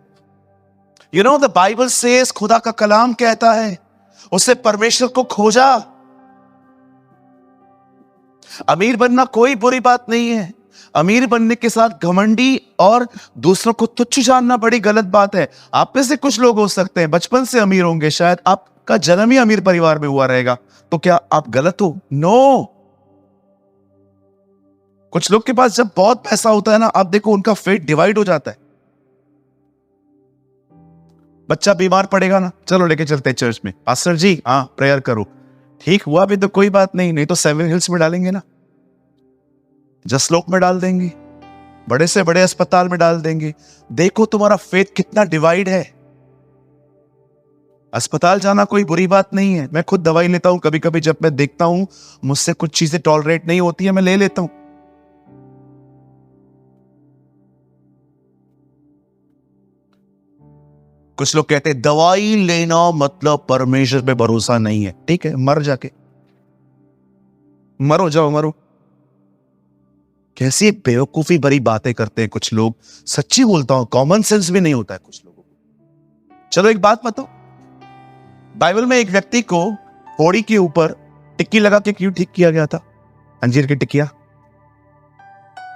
You know the Bible says, खुदा का कलाम कहता है उससे परमेश्वर को खोजा। अमीर बनना कोई बुरी बात नहीं है, अमीर बनने के साथ घमंडी और दूसरों को तुच्छ जानना बड़ी गलत बात है। आप में से कुछ लोग हो सकते हैं बचपन से अमीर होंगे, शायद आपका जन्म ही अमीर परिवार में हुआ रहेगा, तो क्या आप गलत हो? नो। कुछ लोग के पास जब बहुत पैसा होता है ना, आप देखो उनका फेट डिवाइड हो जाता है। बच्चा बीमार पड़ेगा ना, चलो लेके चलते हैं चर्च में, पास्टर जी हाँ प्रेयर करो, ठीक हुआ भी तो कोई बात नहीं, नहीं तो सेवन हिल्स में डालेंगे ना, जसलोक में डाल देंगे, बड़े से बड़े अस्पताल में डाल देंगे। देखो तुम्हारा फेथ कितना डिवाइड है। अस्पताल जाना कोई बुरी बात नहीं है, मैं खुद दवाई लेता हूं कभी कभी, जब मैं देखता हूं मुझसे कुछ चीजें टॉलरेट नहीं होती है, मैं ले लेता हूं। कुछ लोग कहते हैं दवाई लेना मतलब परमेश्वर पे भरोसा नहीं है। ठीक है, मर जाके मरो, जाओ मरो। कैसी बेवकूफी भरी बातें करते हैं कुछ लोग, सच्ची बोलता हूं कॉमन सेंस भी नहीं होता है कुछ लोगों को। चलो एक बात बताओ, बाइबल में एक व्यक्ति को पौड़ी के ऊपर टिक्की लगा के क्यों ठीक किया गया था? अंजीर की टिक्किया।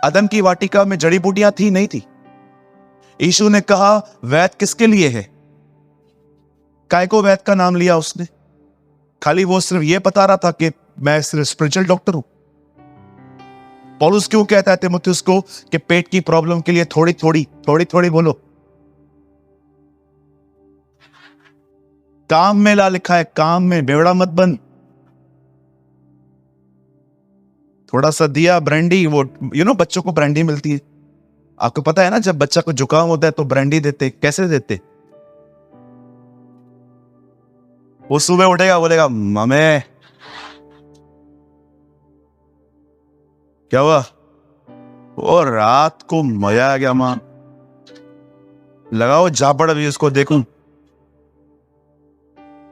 अदन की वाटिका में जड़ी बूटियां थी? नहीं थी। यीशु ने कहा वैद किसके लिए है? काय को वैद का नाम लिया उसने? खाली वो सिर्फ ये बता रहा था कि मैं सिर्फ स्पिरिचुअल डॉक्टर हूं। पौलुस क्यों कहता है तीमुथियुस को कि पेट की प्रॉब्लम के लिए थोड़ी थोड़ी बोलो? काम में ला लिखा है, काम में बेवड़ा मत बन। थोड़ा सा दिया ब्रांडी, वो बच्चों को ब्रांडी मिलती है, आपको पता है ना, जब बच्चा को जुकाम होता है तो ब्रांडी देते। कैसे देते? वो सुबह उठेगा बोलेगा मम्मी क्या हुआ, और रात को मजा आ गया मां, लगाओ झापड़ अभी उसको देखूं।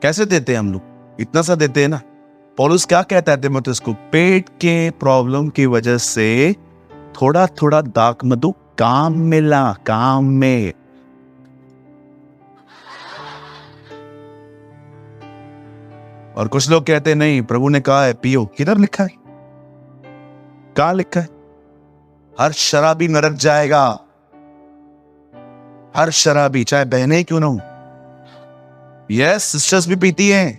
कैसे देते हैं हम लोग? इतना सा देते हैं ना। पौलुस क्या कहता है तीमुथियुस को? पेट के प्रॉब्लम की वजह से थोड़ा थोड़ा दाक मधु काम में ला, काम में। और कुछ लोग कहते हैं नहीं प्रभु ने कहा है पियो। किधर लिखा है? कहां लिखा है? हर शराबी नरक जाएगा, हर शराबी, चाहे बहनें क्यों ना हो। यस, सिस्टर्स भी पीती हैं।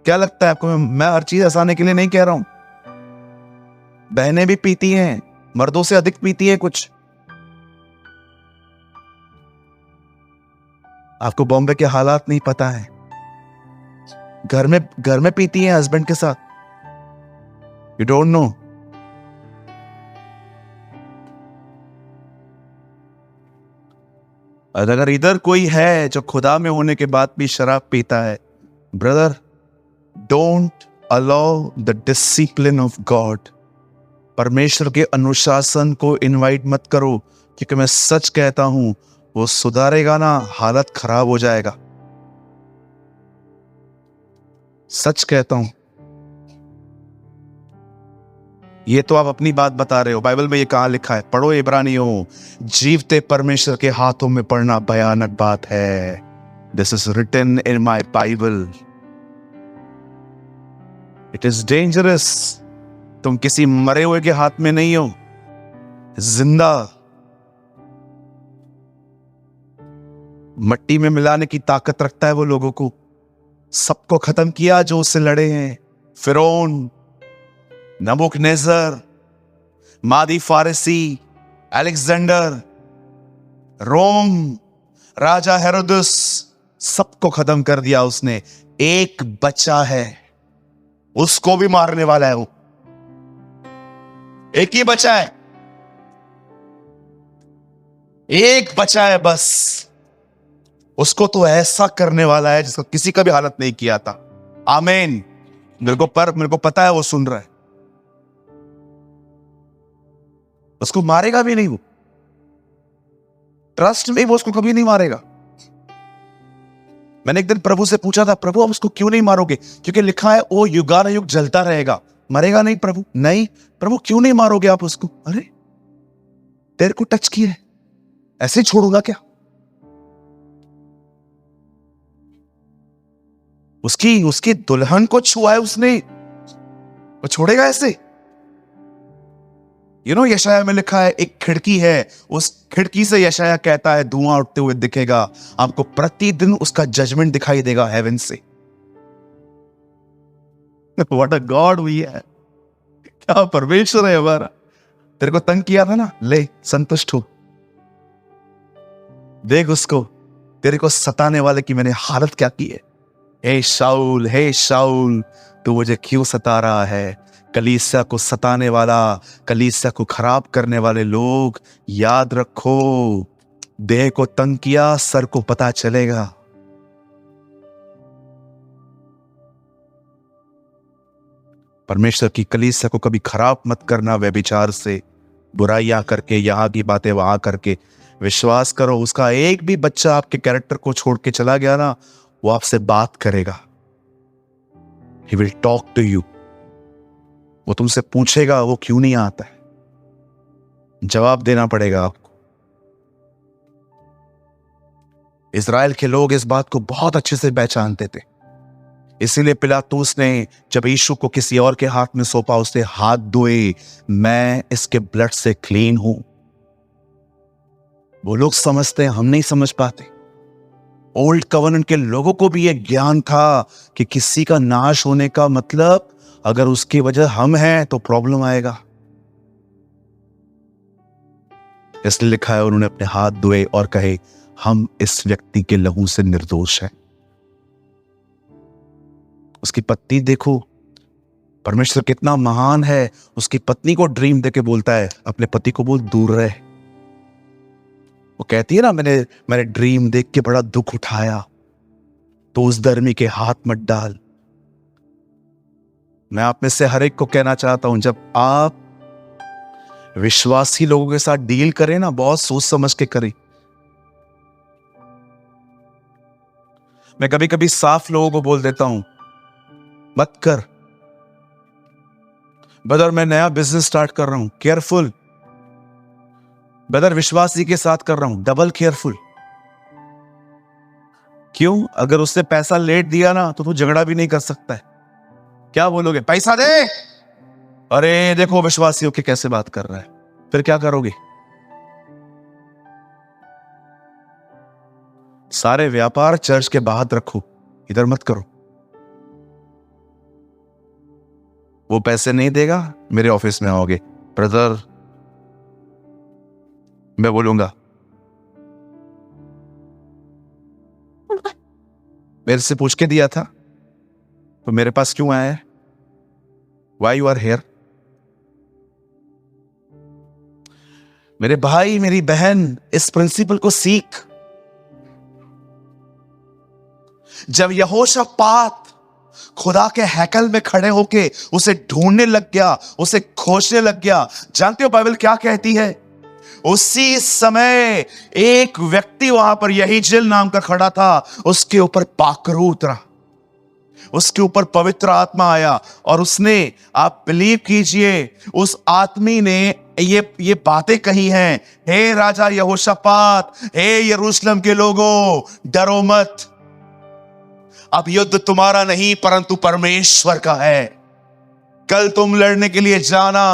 क्या लगता है आपको मैं हर चीज हंसाने के लिए नहीं कह रहा हूं? बहनें भी पीती हैं, मर्दों से अधिक पीती हैं कुछ। आपको बॉम्बे के हालात नहीं पता है, घर में पीती हैं हस्बैंड के साथ। You don't know. अगर इधर कोई है जो खुदा में होने के बाद भी शराब पीता है, brother don't allow the discipline of God. परमेश्वर के अनुशासन को इनवाइट मत करो, क्योंकि मैं सच कहता हूं वो सुधारेगा ना, हालत खराब हो जाएगा। सच कहता हूं। ये तो आप अपनी बात बता रहे हो, बाइबल में ये कहां लिखा है? पढ़ो इब्रानियों। जीवते परमेश्वर के हाथों में पढ़ना भयानक बात है। This is written in my Bible. It is dangerous. तुम किसी मरे हुए के हाथ में नहीं हो, जिंदा मट्टी में मिलाने की ताकत रखता है वो लोगों को। सबको खत्म किया जो उससे लड़े हैं। फिरौन, नबूकदनेस्सर, मादी फारसी, अलेक्जेंडर, रोम, राजा हेरोदस, सबको खत्म कर दिया उसने। एक बचा है, उसको भी मारने वाला है वो। एक ही बचा है, एक बचा है बस। उसको तो ऐसा करने वाला है जिसका किसी का भी हालत नहीं किया था। आमीन। मेरे को पता है वो सुन रहा है। उसको मारेगा भी नहीं वो, ट्रस्ट में वो उसको कभी नहीं मारेगा। मैंने एक दिन प्रभु से पूछा था, प्रभु आप उसको क्यों नहीं मारोगे? क्योंकि लिखा है वो युगानुयुग जलता रहेगा, मरेगा नहीं। प्रभु नहीं, प्रभु क्यों नहीं मारोगे आप उसको? अरे तेरे को टच किया है, ऐसे ही छोड़ूंगा क्या? उसकी दुल्हन को छुआ है उसने, वो छोड़ेगा ऐसे? यशाया में लिखा है एक खिड़की है, उस खिड़की से यशाया कहता है धुआं उठते हुए दिखेगा आपको, प्रतिदिन उसका जजमेंट दिखाई देगा हेवन से। व्हाट अ गॉड वी है, क्या परमेश्वर है हमारा। तेरे को तंग किया था ना, ले संतुष्ट हो, देख उसको, तेरे को सताने वाले की मैंने हालत क्या की है। हे शाऊल तू मुझे क्यों सता रहा है। कलीसिया को सताने वाला, कलीसिया को खराब करने वाले लोग, याद रखो, देह को तंग किया, सर को पता चलेगा। परमेश्वर की कलीसिया को कभी खराब मत करना व्यभिचार से, बुराइयां करके, यहां की बातें वहां करके। विश्वास करो, उसका एक भी बच्चा आपके कैरेक्टर को छोड़ के चला गया ना, वो आपसे बात करेगा। He will talk to you. वो तुमसे पूछेगा वो क्यों नहीं आता है, जवाब देना पड़ेगा आपको। इजराइल के लोग इस बात को बहुत अच्छे से पहचानते थे, इसीलिए पिलातूस ने जब यीशु को किसी और के हाथ में सौंपा, उसने हाथ धोए, मैं इसके ब्लड से क्लीन हूं। वो लोग समझते हैं, हम नहीं समझ पाते। ओल्ड कवनेंट के लोगों को भी यह ज्ञान था कि किसी का नाश होने का मतलब, अगर उसकी वजह हम हैं तो प्रॉब्लम आएगा। इसलिए लिखा है उन्होंने अपने हाथ धोए और कहे हम इस व्यक्ति के लहू से निर्दोष हैं। उसकी पत्नी देखो, परमेश्वर कितना महान है, उसकी पत्नी को ड्रीम देके बोलता है अपने पति को बोल दूर रहे। वो कहती है ना, मैंने ड्रीम देख के बड़ा दुख उठाया, तो उस धर्मी के हाथ मत डाल। मैं आप में से हर एक को कहना चाहता हूं, जब आप विश्वासी लोगों के साथ डील करें ना, बहुत सोच समझ के करें। मैं कभी कभी साफ लोगों को बोल देता हूं मत कर। ब्रदर मैं नया बिजनेस स्टार्ट कर रहा हूं, केयरफुल। ब्रदर विश्वासी के साथ कर रहा हूं, डबल केयरफुल। क्यों? अगर उससे पैसा लेट दिया ना तो तू झगड़ा भी नहीं कर सकता है। क्या बोलोगे, पैसा दे, अरे देखो विश्वासियों के कैसे बात कर रहा है, फिर क्या करोगे? सारे व्यापार चर्च के बाहर रखो, इधर मत करो। वो पैसे नहीं देगा, मेरे ऑफिस में आओगे, ब्रदर मैं बोलूंगा मेरे से पूछ के दिया था तो मेरे पास क्यों आया है? Why you are here? मेरे भाई मेरी बहन, इस प्रिंसिपल को सीख। जब यहोशापात खुदा के हैकल में खड़े होके उसे ढूंढने लग गया, उसे खोजने लग गया, जानते हो बाइबल क्या कहती है? उसी समय एक व्यक्ति वहां पर, यहीजेल नाम का खड़ा था, उसके ऊपर पाखरू उतरा, उसके ऊपर पवित्र आत्मा आया और उसने, आप बिलीव कीजिए, उस आदमी ने ये बातें कही हैं, हे राजा यहोशापात, हे यरूशलेम के लोगों, डरो मत, अब युद्ध तुम्हारा नहीं परंतु परमेश्वर का है। कल तुम लड़ने के लिए जाना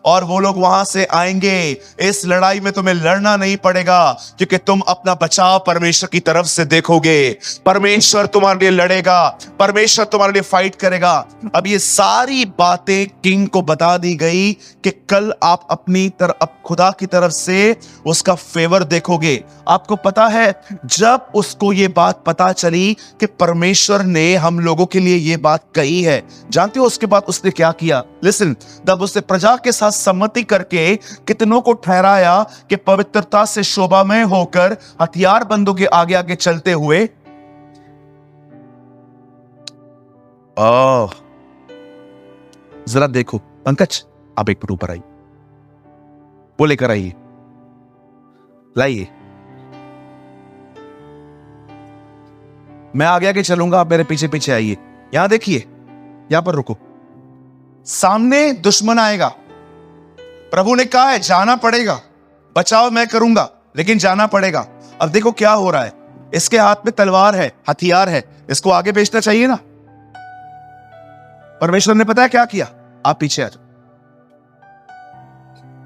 और वो लोग वहां से आएंगे। इस लड़ाई में तुम्हें लड़ना नहीं पड़ेगा क्योंकि तुम अपना बचाव परमेश्वर की तरफ से देखोगे। परमेश्वर तुम्हारे लिए लड़ेगा, परमेश्वर तुम्हारे लिए फाइट करेगा। अब ये सारी बातें किंग को बता दी गई कि कल आप अपनी तरफ, खुदा की तरफ से उसका फेवर देखोगे। आपको पता है, जब उसको ये बात पता चली कि परमेश्वर ने हम लोगों के लिए ये बात कही है, जानते हो उसके बाद उसने क्या किया? लिसन, तब उसने प्रजा के साथ सम्मति करके कितनों को ठहराया कि पवित्रता से शोभामय होकर हथियार बंदों के आगे आगे चलते हुए, जरा देखो पंकज, आप एक मिनट ऊपर आइए, वो लेकर आइए, लाइए, मैं आगे आगे चलूंगा, आप मेरे पीछे पीछे आइए। यहां देखिए, यहां पर रुको, सामने दुश्मन आएगा, प्रभु ने कहा है जाना पड़ेगा, बचाव मैं करूंगा लेकिन जाना पड़ेगा। अब देखो क्या हो रहा है, इसके हाथ में तलवार है, हथियार है, इसको आगे भेजना चाहिए ना। परमेश्वर ने पता है क्या किया? आप पीछे आ जाओ,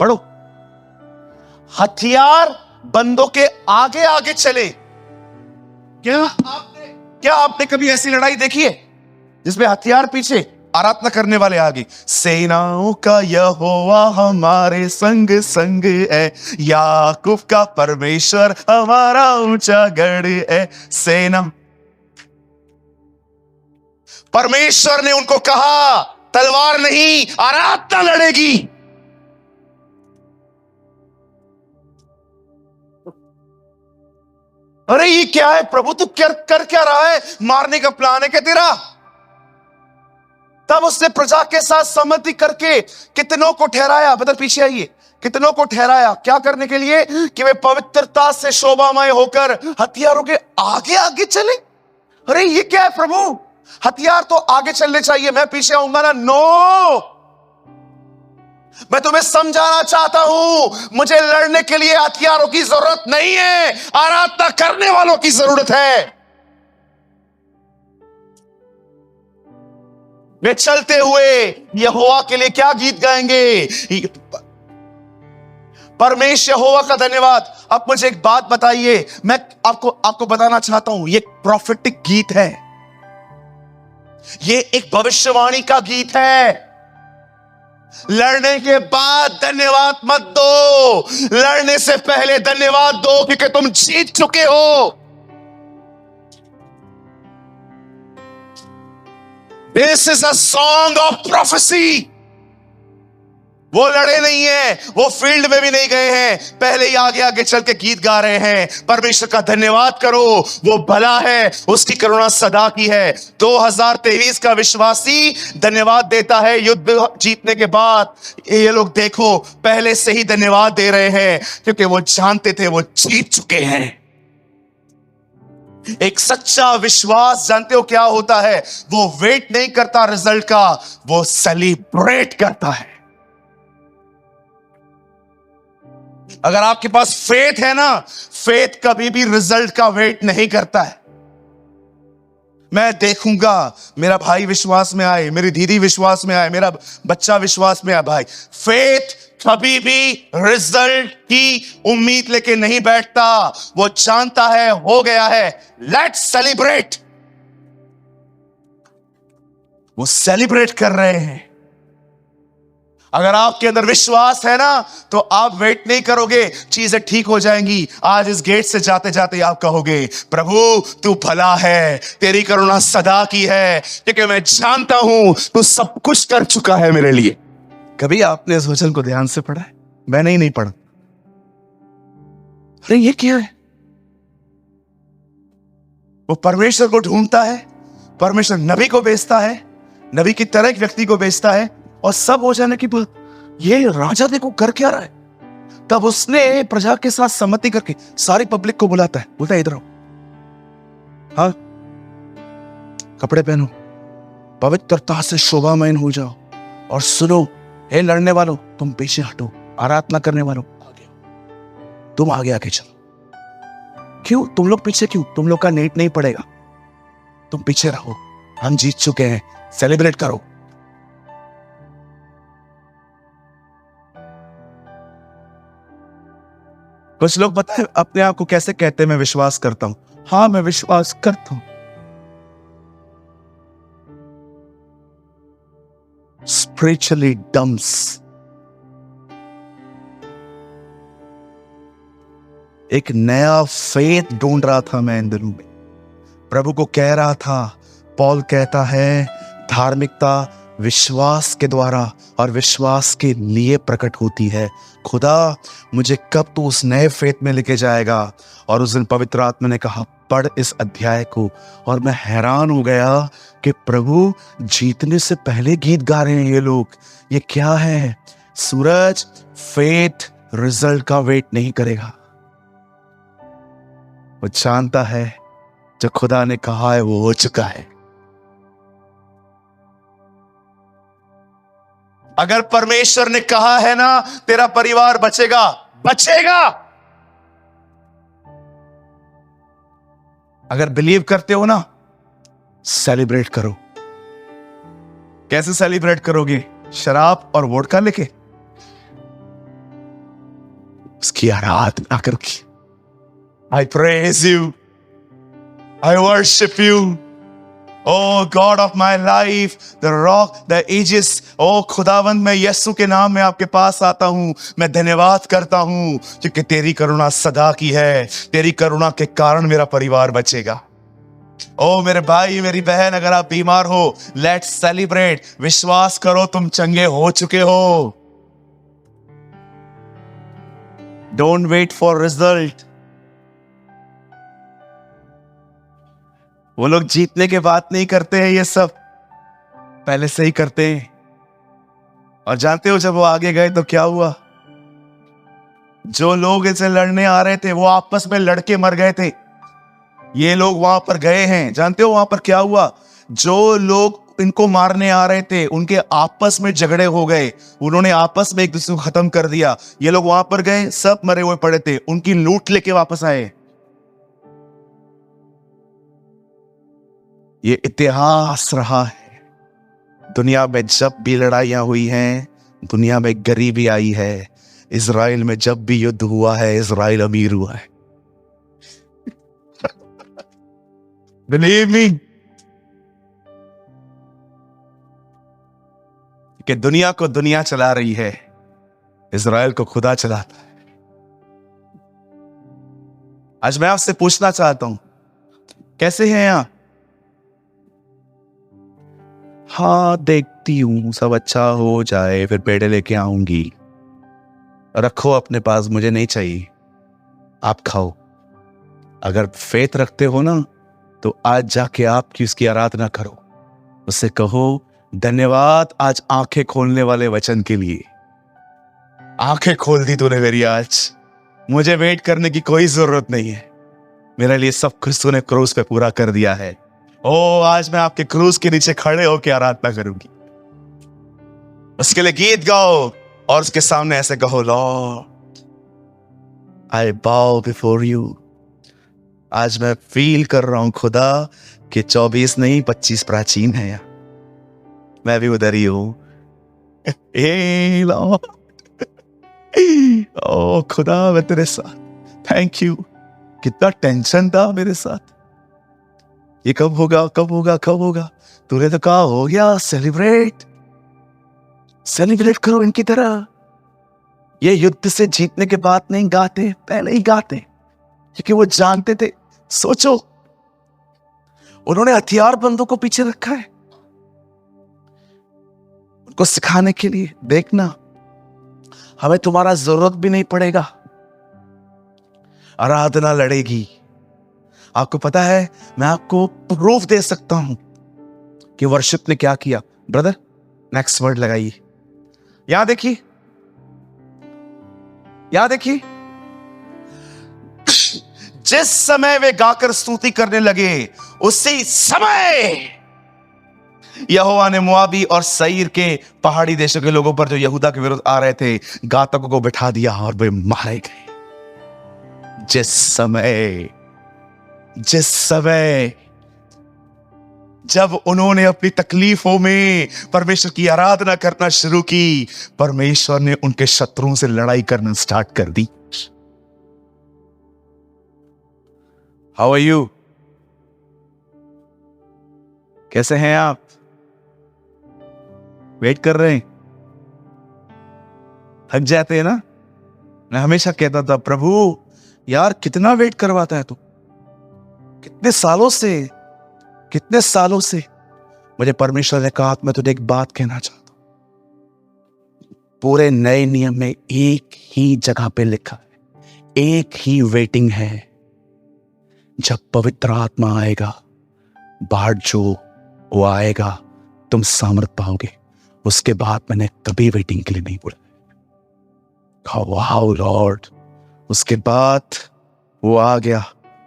पढ़ो। हथियार बंदों के आगे आगे चले। क्या आपने कभी ऐसी लड़ाई देखी है जिसमें हथियार पीछे, आराधना करने वाले आगे? सेनाओं का यहोवा हमारे संग संग है, याकूब का परमेश्वर हमारा ऊंचा गढ़ है। सेना, परमेश्वर ने उनको कहा तलवार नहीं, आराधना लड़ेगी। अरे ये क्या है प्रभु, तू कर क्या रहा है? मारने का प्लान है क्या तेरा? तब उसने प्रजा के साथ सहमति करके कितनों को ठहराया, बदल पीछे आइए, कितनों को ठहराया क्या करने के लिए? कि वे पवित्रता से शोभामय होकर हथियारों के आगे आगे चले। अरे ये क्या है प्रभु, हथियार तो आगे चलने चाहिए, मैं पीछे आऊंगा ना? नो, मैं तुम्हें समझाना चाहता हूं, मुझे लड़ने के लिए हथियारों की जरूरत नहीं है, आराधना करने वालों की जरूरत है। वे चलते हुए यहोवा के लिए क्या गीत गाएंगे? परमेश्वर यहोवा का धन्यवाद। अब मुझे एक बात बताइए, मैं आपको बताना चाहता हूं, ये प्रॉफिटिक गीत है, ये एक भविष्यवाणी का गीत है। लड़ने के बाद धन्यवाद मत दो, लड़ने से पहले धन्यवाद दो क्योंकि तुम जीत चुके हो। This is a song of prophecy. वो लड़े नहीं है, वो फील्ड में भी नहीं गए हैं, पहले ही आगे आगे चल के गीत गा रहे हैं। परमेश्वर का धन्यवाद करो, वो भला है, उसकी करुणा सदा की है। 2023 का विश्वासी धन्यवाद देता है युद्ध जीतने के बाद। ये लोग देखो पहले से ही धन्यवाद दे रहे हैं क्योंकि वो जानते थे वो जीत चुके हैं। एक सच्चा विश्वास जानते हो क्या होता है? वो वेट नहीं करता रिजल्ट का, वो सेलिब्रेट करता है। अगर आपके पास फेथ है ना, फेथ कभी भी रिजल्ट का वेट नहीं करता है। मैं देखूंगा मेरा भाई विश्वास में आए, मेरी दीदी विश्वास में आए, मेरा बच्चा विश्वास में आए। भाई फेथ कभी भी रिजल्ट की उम्मीद लेके नहीं बैठता, वो जानता है हो गया है, लेट्स सेलिब्रेट। वो सेलिब्रेट कर रहे हैं। अगर आपके अंदर विश्वास है ना तो आप वेट नहीं करोगे, चीजें ठीक हो जाएंगी। आज इस गेट से जाते जाते आप कहोगे प्रभु तू भला है, तेरी करुणा सदा की है, क्योंकि मैं जानता हूं तू सब कुछ कर चुका है मेरे लिए। कभी आपने इस वचन को ध्यान से पढ़ा है? मैंने ही नहीं पढ़ा। अरे ये क्या है? वो परमेश्वर को ढूंढता है, परमेश्वर नबी को भेजता है, नबी की तरह एक व्यक्ति को भेजता है, और सब हो जाने के बाद ये राजा देखो कर क्या रहा है। तब उसने प्रजा के साथ सम्मति करके सारी पब्लिक को बुलाता है, बोलता है इधर आओ, हाँ कपड़े पहनो, पवित्रता से शोभामय हो जाओ, और सुनो हे लड़ने वालों तुम पीछे हटो, आराधना करने वालों आगे, तुम आगे आके चलो। क्यों तुम लोग पीछे? क्यों? तुम लोग का नेट नहीं पड़ेगा, तुम पीछे रहो, हम जीत चुके हैं, सेलिब्रेट करो। कुछ लोग पता है अपने आप को कैसे कहते हैं? मैं विश्वास करता हूं। हाँ मैं विश्वास करता हूं। Spiritually dumps. एक नया फेथ ढूंढ रहा था मैं इन दिनों में, प्रभु को कह रहा था। पॉल कहता है धार्मिकता विश्वास के द्वारा और विश्वास के लिए प्रकट होती है। खुदा मुझे कब तो उस नए फेथ में लेके जाएगा? और उस दिन पवित्र आत्मा ने कहा पढ़ इस अध्याय को, और मैं हैरान हो गया कि प्रभु जीतने से पहले गीत गा रहे हैं ये लोग। ये क्या है? सूरज, फेथ रिजल्ट का वेट नहीं करेगा, वो जानता है जो खुदा ने कहा है वो हो चुका है। अगर परमेश्वर ने कहा है ना तेरा परिवार बचेगा, बचेगा। अगर बिलीव करते हो ना, सेलिब्रेट करो। कैसे सेलिब्रेट करोगे? शराब और वोडका लेके? उसकी आराधना करके। I praise you. I worship you. Oh God of my life, the rock, the ages. Oh खुदावंद, मैं यीशु के नाम में आपके पास आता हूँ। मैं धन्यवाद करता हूँ क्योंकि तेरी करुणा सदा की है। तेरी करुणा के कारण मेरा परिवार बचेगा। ओ मेरे भाई, मेरी बहन, अगर आप बीमार हो, लेट्स सेलिब्रेट। विश्वास करो तुम चंगे हो चुके हो। Don't wait for result. वो लोग जीतने के बाद नहीं करते हैं, ये सब पहले से ही करते हैं। और जानते हो जब वो आगे गए तो क्या हुआ? जो लोग इनसे लड़ने आ रहे थे वो आपस में लड़के मर गए थे। ये लोग वहां पर गए हैं, जानते हो वहां पर क्या हुआ? जो लोग इनको मारने आ रहे थे उनके आपस में झगड़े हो गए। उन्होंने आपस में एक दूसरे को खत्म कर दिया। ये लोग वहां पर गए, सब मरे हुए पड़े थे, उनकी लूट लेके वापस आए। ये इतिहास रहा है। दुनिया में जब भी लड़ाइयां हुई हैं, दुनिया में गरीबी आई है। इजराइल में जब भी युद्ध हुआ है, इजराइल अमीर हुआ है। Believe me, कि दुनिया को दुनिया चला रही है, इजराइल को खुदा चलाता है। आज मैं आपसे पूछना चाहता हूं, कैसे हैं आप? हाँ, देखती हूं सब अच्छा हो जाए फिर पेड़े लेके आऊंगी। रखो अपने पास, मुझे नहीं चाहिए, आप खाओ। अगर फेथ रखते हो ना, तो आज जाके आपकी उसकी आराधना करो। उससे कहो धन्यवाद आज आंखें खोलने वाले वचन के लिए। आंखें खोल दी तूने मेरी आज, मुझे वेट करने की कोई जरूरत नहीं है। मेरे लिए सब कुछ तूने क्रूस पे पूरा कर दिया है। ओ आज मैं आपके क्रूस के नीचे खड़े होकर आराधना करूंगी। उसके लिए गीत गाओ और उसके सामने ऐसे कहो, लॉर्ड आई बाउ बिफोर यू। आज मैं फील कर रहा हूं खुदा कि 24 नहीं 25 प्राचीन है यार। मैं भी उधर ही हूं। ए लॉर्ड, ओ खुदा मैं तेरे साथ। Thank you. कितना टेंशन था मेरे साथ, ये कब होगा कब होगा कब होगा। तूने तो कहा हो गया, सेलिब्रेट सेलिब्रेट करो इनकी तरह। ये युद्ध से जीतने के बाद नहीं गाते, पहले ही गाते, क्योंकि वो जानते थे। सोचो, उन्होंने हथियार बंदों को पीछे रखा है उनको सिखाने के लिए। देखना, हमें तुम्हारा जरूरत भी नहीं पड़ेगा, आराधना लड़ेगी। आपको पता है, मैं आपको प्रूफ दे सकता हूं कि वर्शिप ने क्या किया। ब्रदर नेक्स्ट वर्ड लगाइए। यहां देखिए, यहां देखिए, जिस समय वे गाकर स्तुति करने लगे, उसी समय यहोवा ने मोआबी और सईर के पहाड़ी देशों के लोगों पर जो यहूदा के विरुद्ध आ रहे थे, घातकों को बिठा दिया और वे मारे गए। जिस समय जब उन्होंने अपनी तकलीफों में परमेश्वर की आराधना करना शुरू की, परमेश्वर ने उनके शत्रुओं से लड़ाई करना स्टार्ट कर दी। How are you? कैसे हैं आप? वेट कर रहे हैं? थक जाते हैं ना? मैं हमेशा कहता था, प्रभु यार कितना वेट करवाता है तू, कितने सालों से। मुझे परमेश्वर ने कहा, मैं तुझे एक बात कहना चाहता हूं। पूरे नए नियम में एक ही जगह पे लिखा है, एक ही वेटिंग है। जब पवित्र आत्मा आएगा, बाहर जो वो आएगा, तुम सामर्थ पाओगे। उसके बाद मैंने कभी वेटिंग के लिए नहीं बोला। वाओ लॉर्ड, उसके बाद वो आ गया,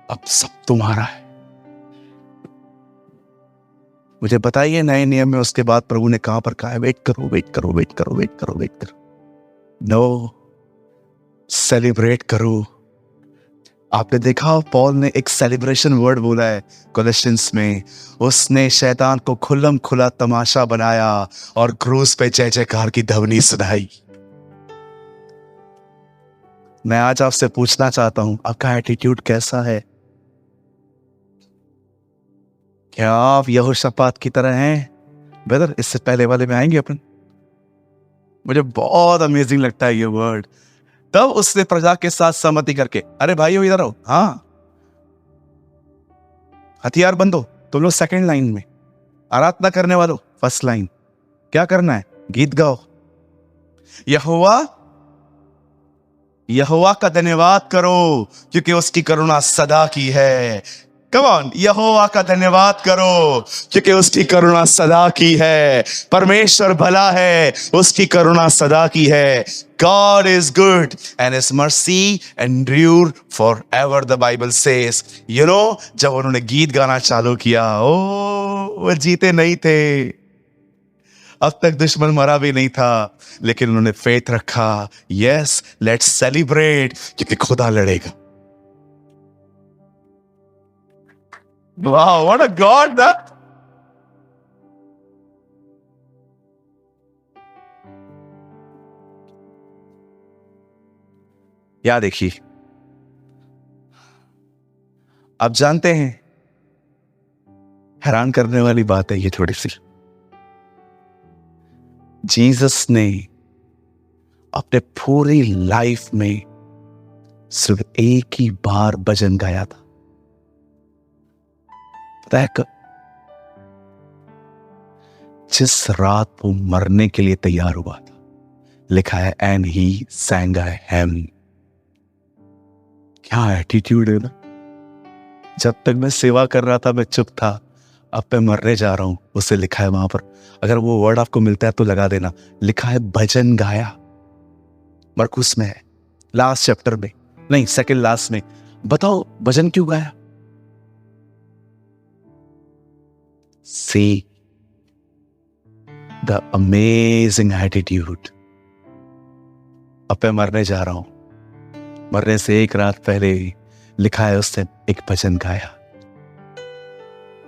अब सब तुम्हारा है। मुझे बताइए, नए नियम में उसके बाद प्रभु ने कहां पर कहा है, वेट करो वेट करो वेट करो वेट करो वेट करो। नो, सेलिब्रेट करो। आपने देखा, पॉल ने एक सेलिब्रेशन वर्ड बोला है कोलोसियंस में। उसने शैतान को खुल्लम खुला तमाशा बनाया और क्रूस पे जय जयकार की ध्वनि सुनाई। मैं आज आपसे पूछना चाहता हूं, आपका एटीट्यूड कैसा है? क्या आप यहोशापात की तरह हैं? ब्रदर, इससे पहले वाले में आएंगे अपन। मुझे बहुत अमेजिंग लगता है ये वर्ड। तब उसने प्रजा के साथ सहमति करके, अरे भाइयों इधर आओ, हाँ हथियार बंदो, तुम लोग सेकंड लाइन में, आराधना करने वालों फर्स्ट लाइन। क्या करना है? गीत गाओ, यहोवा यहोवा का धन्यवाद करो क्योंकि उसकी करुणा सदा की है। कम ऑन, यहोवा का धन्यवाद करो क्योंकि उसकी करुणा सदा की है। परमेश्वर भला है, उसकी करुणा सदा की है। God is good and his mercy endure forever, the Bible says. You know, जब उन्होंने गीत गाना चालू किया, वो जीते नहीं थे, अब तक दुश्मन मरा भी नहीं था, लेकिन उन्होंने फेथ रखा। यस, लेट्स सेलिब्रेट क्योंकि खुदा लड़ेगा। वाह, व्हाट अ गॉड दैट। या देखिए, आप जानते हैं, हैरान करने वाली बात है ये थोड़ी सी। जीसस ने अपने पूरी लाइफ में सिर्फ एक ही बार भजन गाया था। पता है कब? जिस रात वो मरने के लिए तैयार हुआ था। लिखा है and he sang a hymn। क्या एटीट्यूड है ना। जब तक मैं सेवा कर रहा था मैं चुप था, अब मैं मरने जा रहा हूं। उसे लिखा है वहां पर, अगर वो वर्ड आपको मिलता है तो लगा देना। लिखा है भजन गाया, मरकुस में है, लास्ट चैप्टर में, नहीं सेकंड लास्ट में। बताओ भजन क्यों गाया? See the amazing attitude। अब मैं मरने जा रहा हूं, मरने से एक रात पहले लिखा है उसने एक भजन गाया।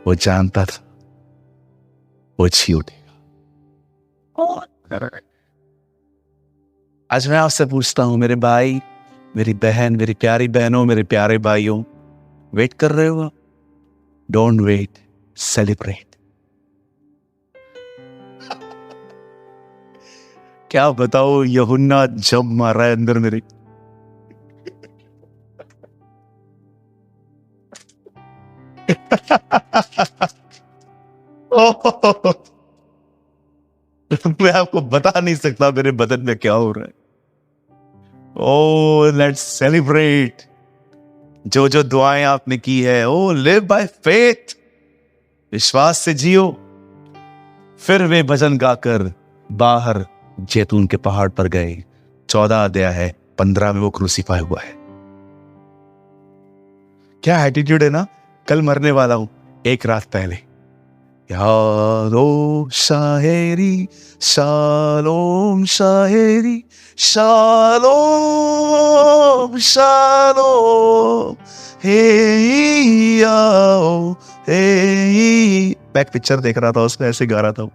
वो जानता था वो जी उठेगा। आज मैं आपसे पूछता हूं, मेरे भाई, मेरी बहन, मेरी प्यारी बहनों, मेरे प्यारे भाइयों, वेट कर रहे हो? Don't wait, celebrate. क्या बताओ, यूहन्ना जब मार रहा है अंदर मेरे। मैं आपको बता नहीं सकता मेरे बदन में क्या हो रहा है। ओ लेट्स सेलिब्रेट। जो जो दुआएं आपने की है, ओ लिव बाय फेथ, विश्वास से जियो। फिर वे भजन गाकर बाहर जैतून के पहाड़ पर गए। 14 अध्याय है, 15 में वो क्रूसीफाई हुआ है। क्या एटीट्यूड है ना। कल मरने वाला हूं, एक रात पहले यारो शायरी शालोम, शायरी शालोम शालोम, हे आओ हे। बैक पिक्चर देख रहा था, उसमें ऐसे गा रहा था।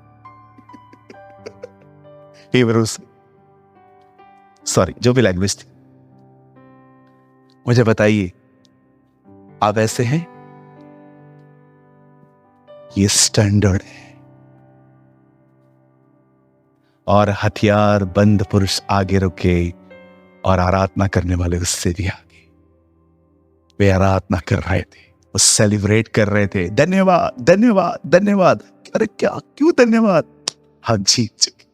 सॉरी, जो भी लैंग्वेज थी। मुझे बताइए, आप ऐसे हैं? ये स्टैंडर्ड है। और हथियार बंद पुरुष आगे रुके और आराधना करने वाले उससे भी आगे। वे आराधना कर रहे थे, वो सेलिब्रेट कर रहे थे। धन्यवाद धन्यवाद धन्यवाद। अरे क्या, क्यों धन्यवाद? हम जीत चुके,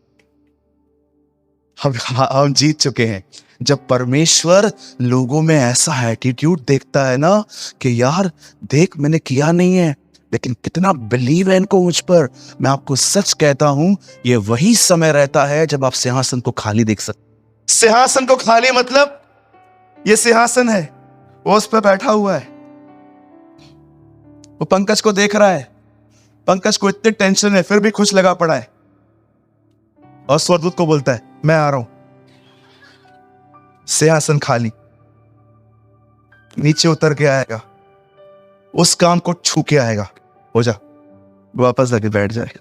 हम जीत चुके हैं। जब परमेश्वर लोगों में ऐसा एटीट्यूड देखता है ना कि यार देख, मैंने किया नहीं है लेकिन कितना बिलीव है इनको मुझ पर। मैं आपको सच कहता हूं, ये वही समय रहता है जब आप सिंहासन को खाली देख सकते। सिंहासन को खाली मतलब, ये सिंहासन है, वो उस पर बैठा हुआ है। वो पंकज को देख रहा है, पंकज को इतनी टेंशन है फिर भी खुश लगा पड़ा है। और स्वर्गदूत को बोलता है मैं आ रहा हूं। सिंहासन खाली, नीचे उतर के आएगा, उस काम को छू के आएगा। हो जा, वापस जाके बैठ जाएगा।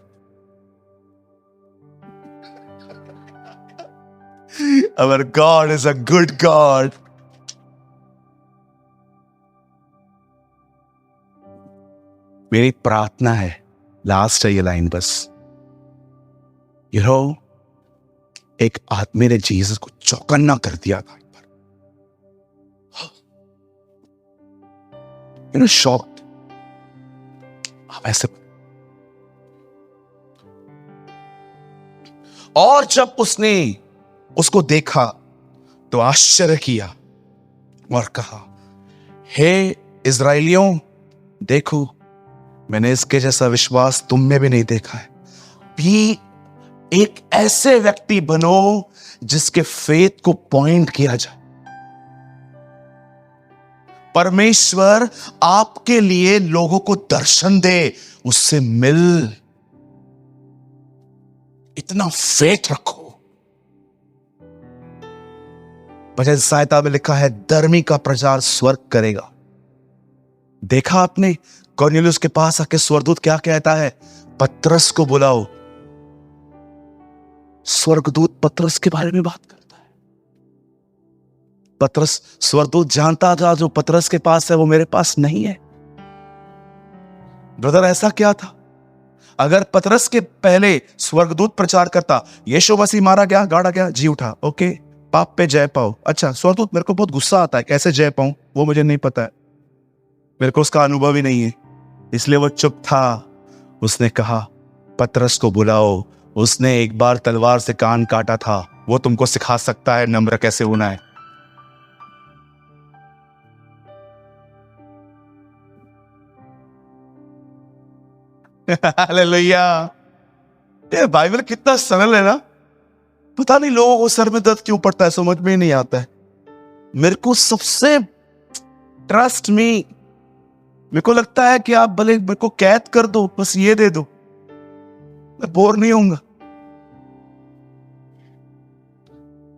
Our God is a good God। मेरी प्रार्थना है, लास्ट है ये लाइन बस, यू नो, एक आदमी ने जीसस को चौकन्ना कर दिया था एक बार, यू नो, शॉक्ड। आप ऐसे, और जब उसने उसको देखा तो आश्चर्य किया और कहा, हे इज़राइलियों, देखो मैंने इसके जैसा विश्वास तुम में भी नहीं देखा है। भी एक ऐसे व्यक्ति बनो जिसके फेथ को पॉइंट किया जाए। परमेश्वर आपके लिए लोगों को दर्शन दे, उससे मिल, इतना फेथ रखो। भजन सहायता में लिखा है, धर्मी का प्रचार स्वर्ग करेगा। देखा आपने कॉर्नेलियुस के पास आके स्वर्गदूत क्या कहता है, पतरस को बुलाओ। स्वर्गदूत पतरस के बारे में बात करता है। पतरस, स्वर्गदूत जानता था जो पतरस के पास है वो मेरे पास नहीं है। ब्रदर, ऐसा क्या था? अगर पतरस के पहले स्वर्गदूत प्रचार करता, यीशु मसीह मारा गया, गाड़ा गया, जी उठा, ओके, पाप पे जय पाओ। अच्छा, स्वर्गदूत, मेरे को बहुत गुस्सा आता है, कैसे जय पाऊं वो मुझे नहीं पता है, मेरे को उसका अनुभव ही नहीं है, इसलिए वो चुप था। उसने कहा पतरस को बुलाओ, उसने एक बार तलवार से कान काटा था, वो तुमको सिखा सकता है नम्र कैसे होना है। हालेलुया। ये बाइबल कितना सरल है ना, पता नहीं लोगों को सर में दर्द क्यों पड़ता है, समझ में नहीं आता है। मेरे को सबसे, ट्रस्ट मी, मेरे को लगता है कि आप भले मेरे को कैद कर दो, बस ये दे दो, मैं बोर नहीं होऊंगा।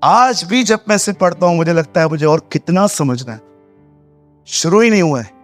आज भी जब मैं इसे पढ़ता हूं मुझे लगता है मुझे और कितना समझना है, शुरू ही नहीं हुआ है।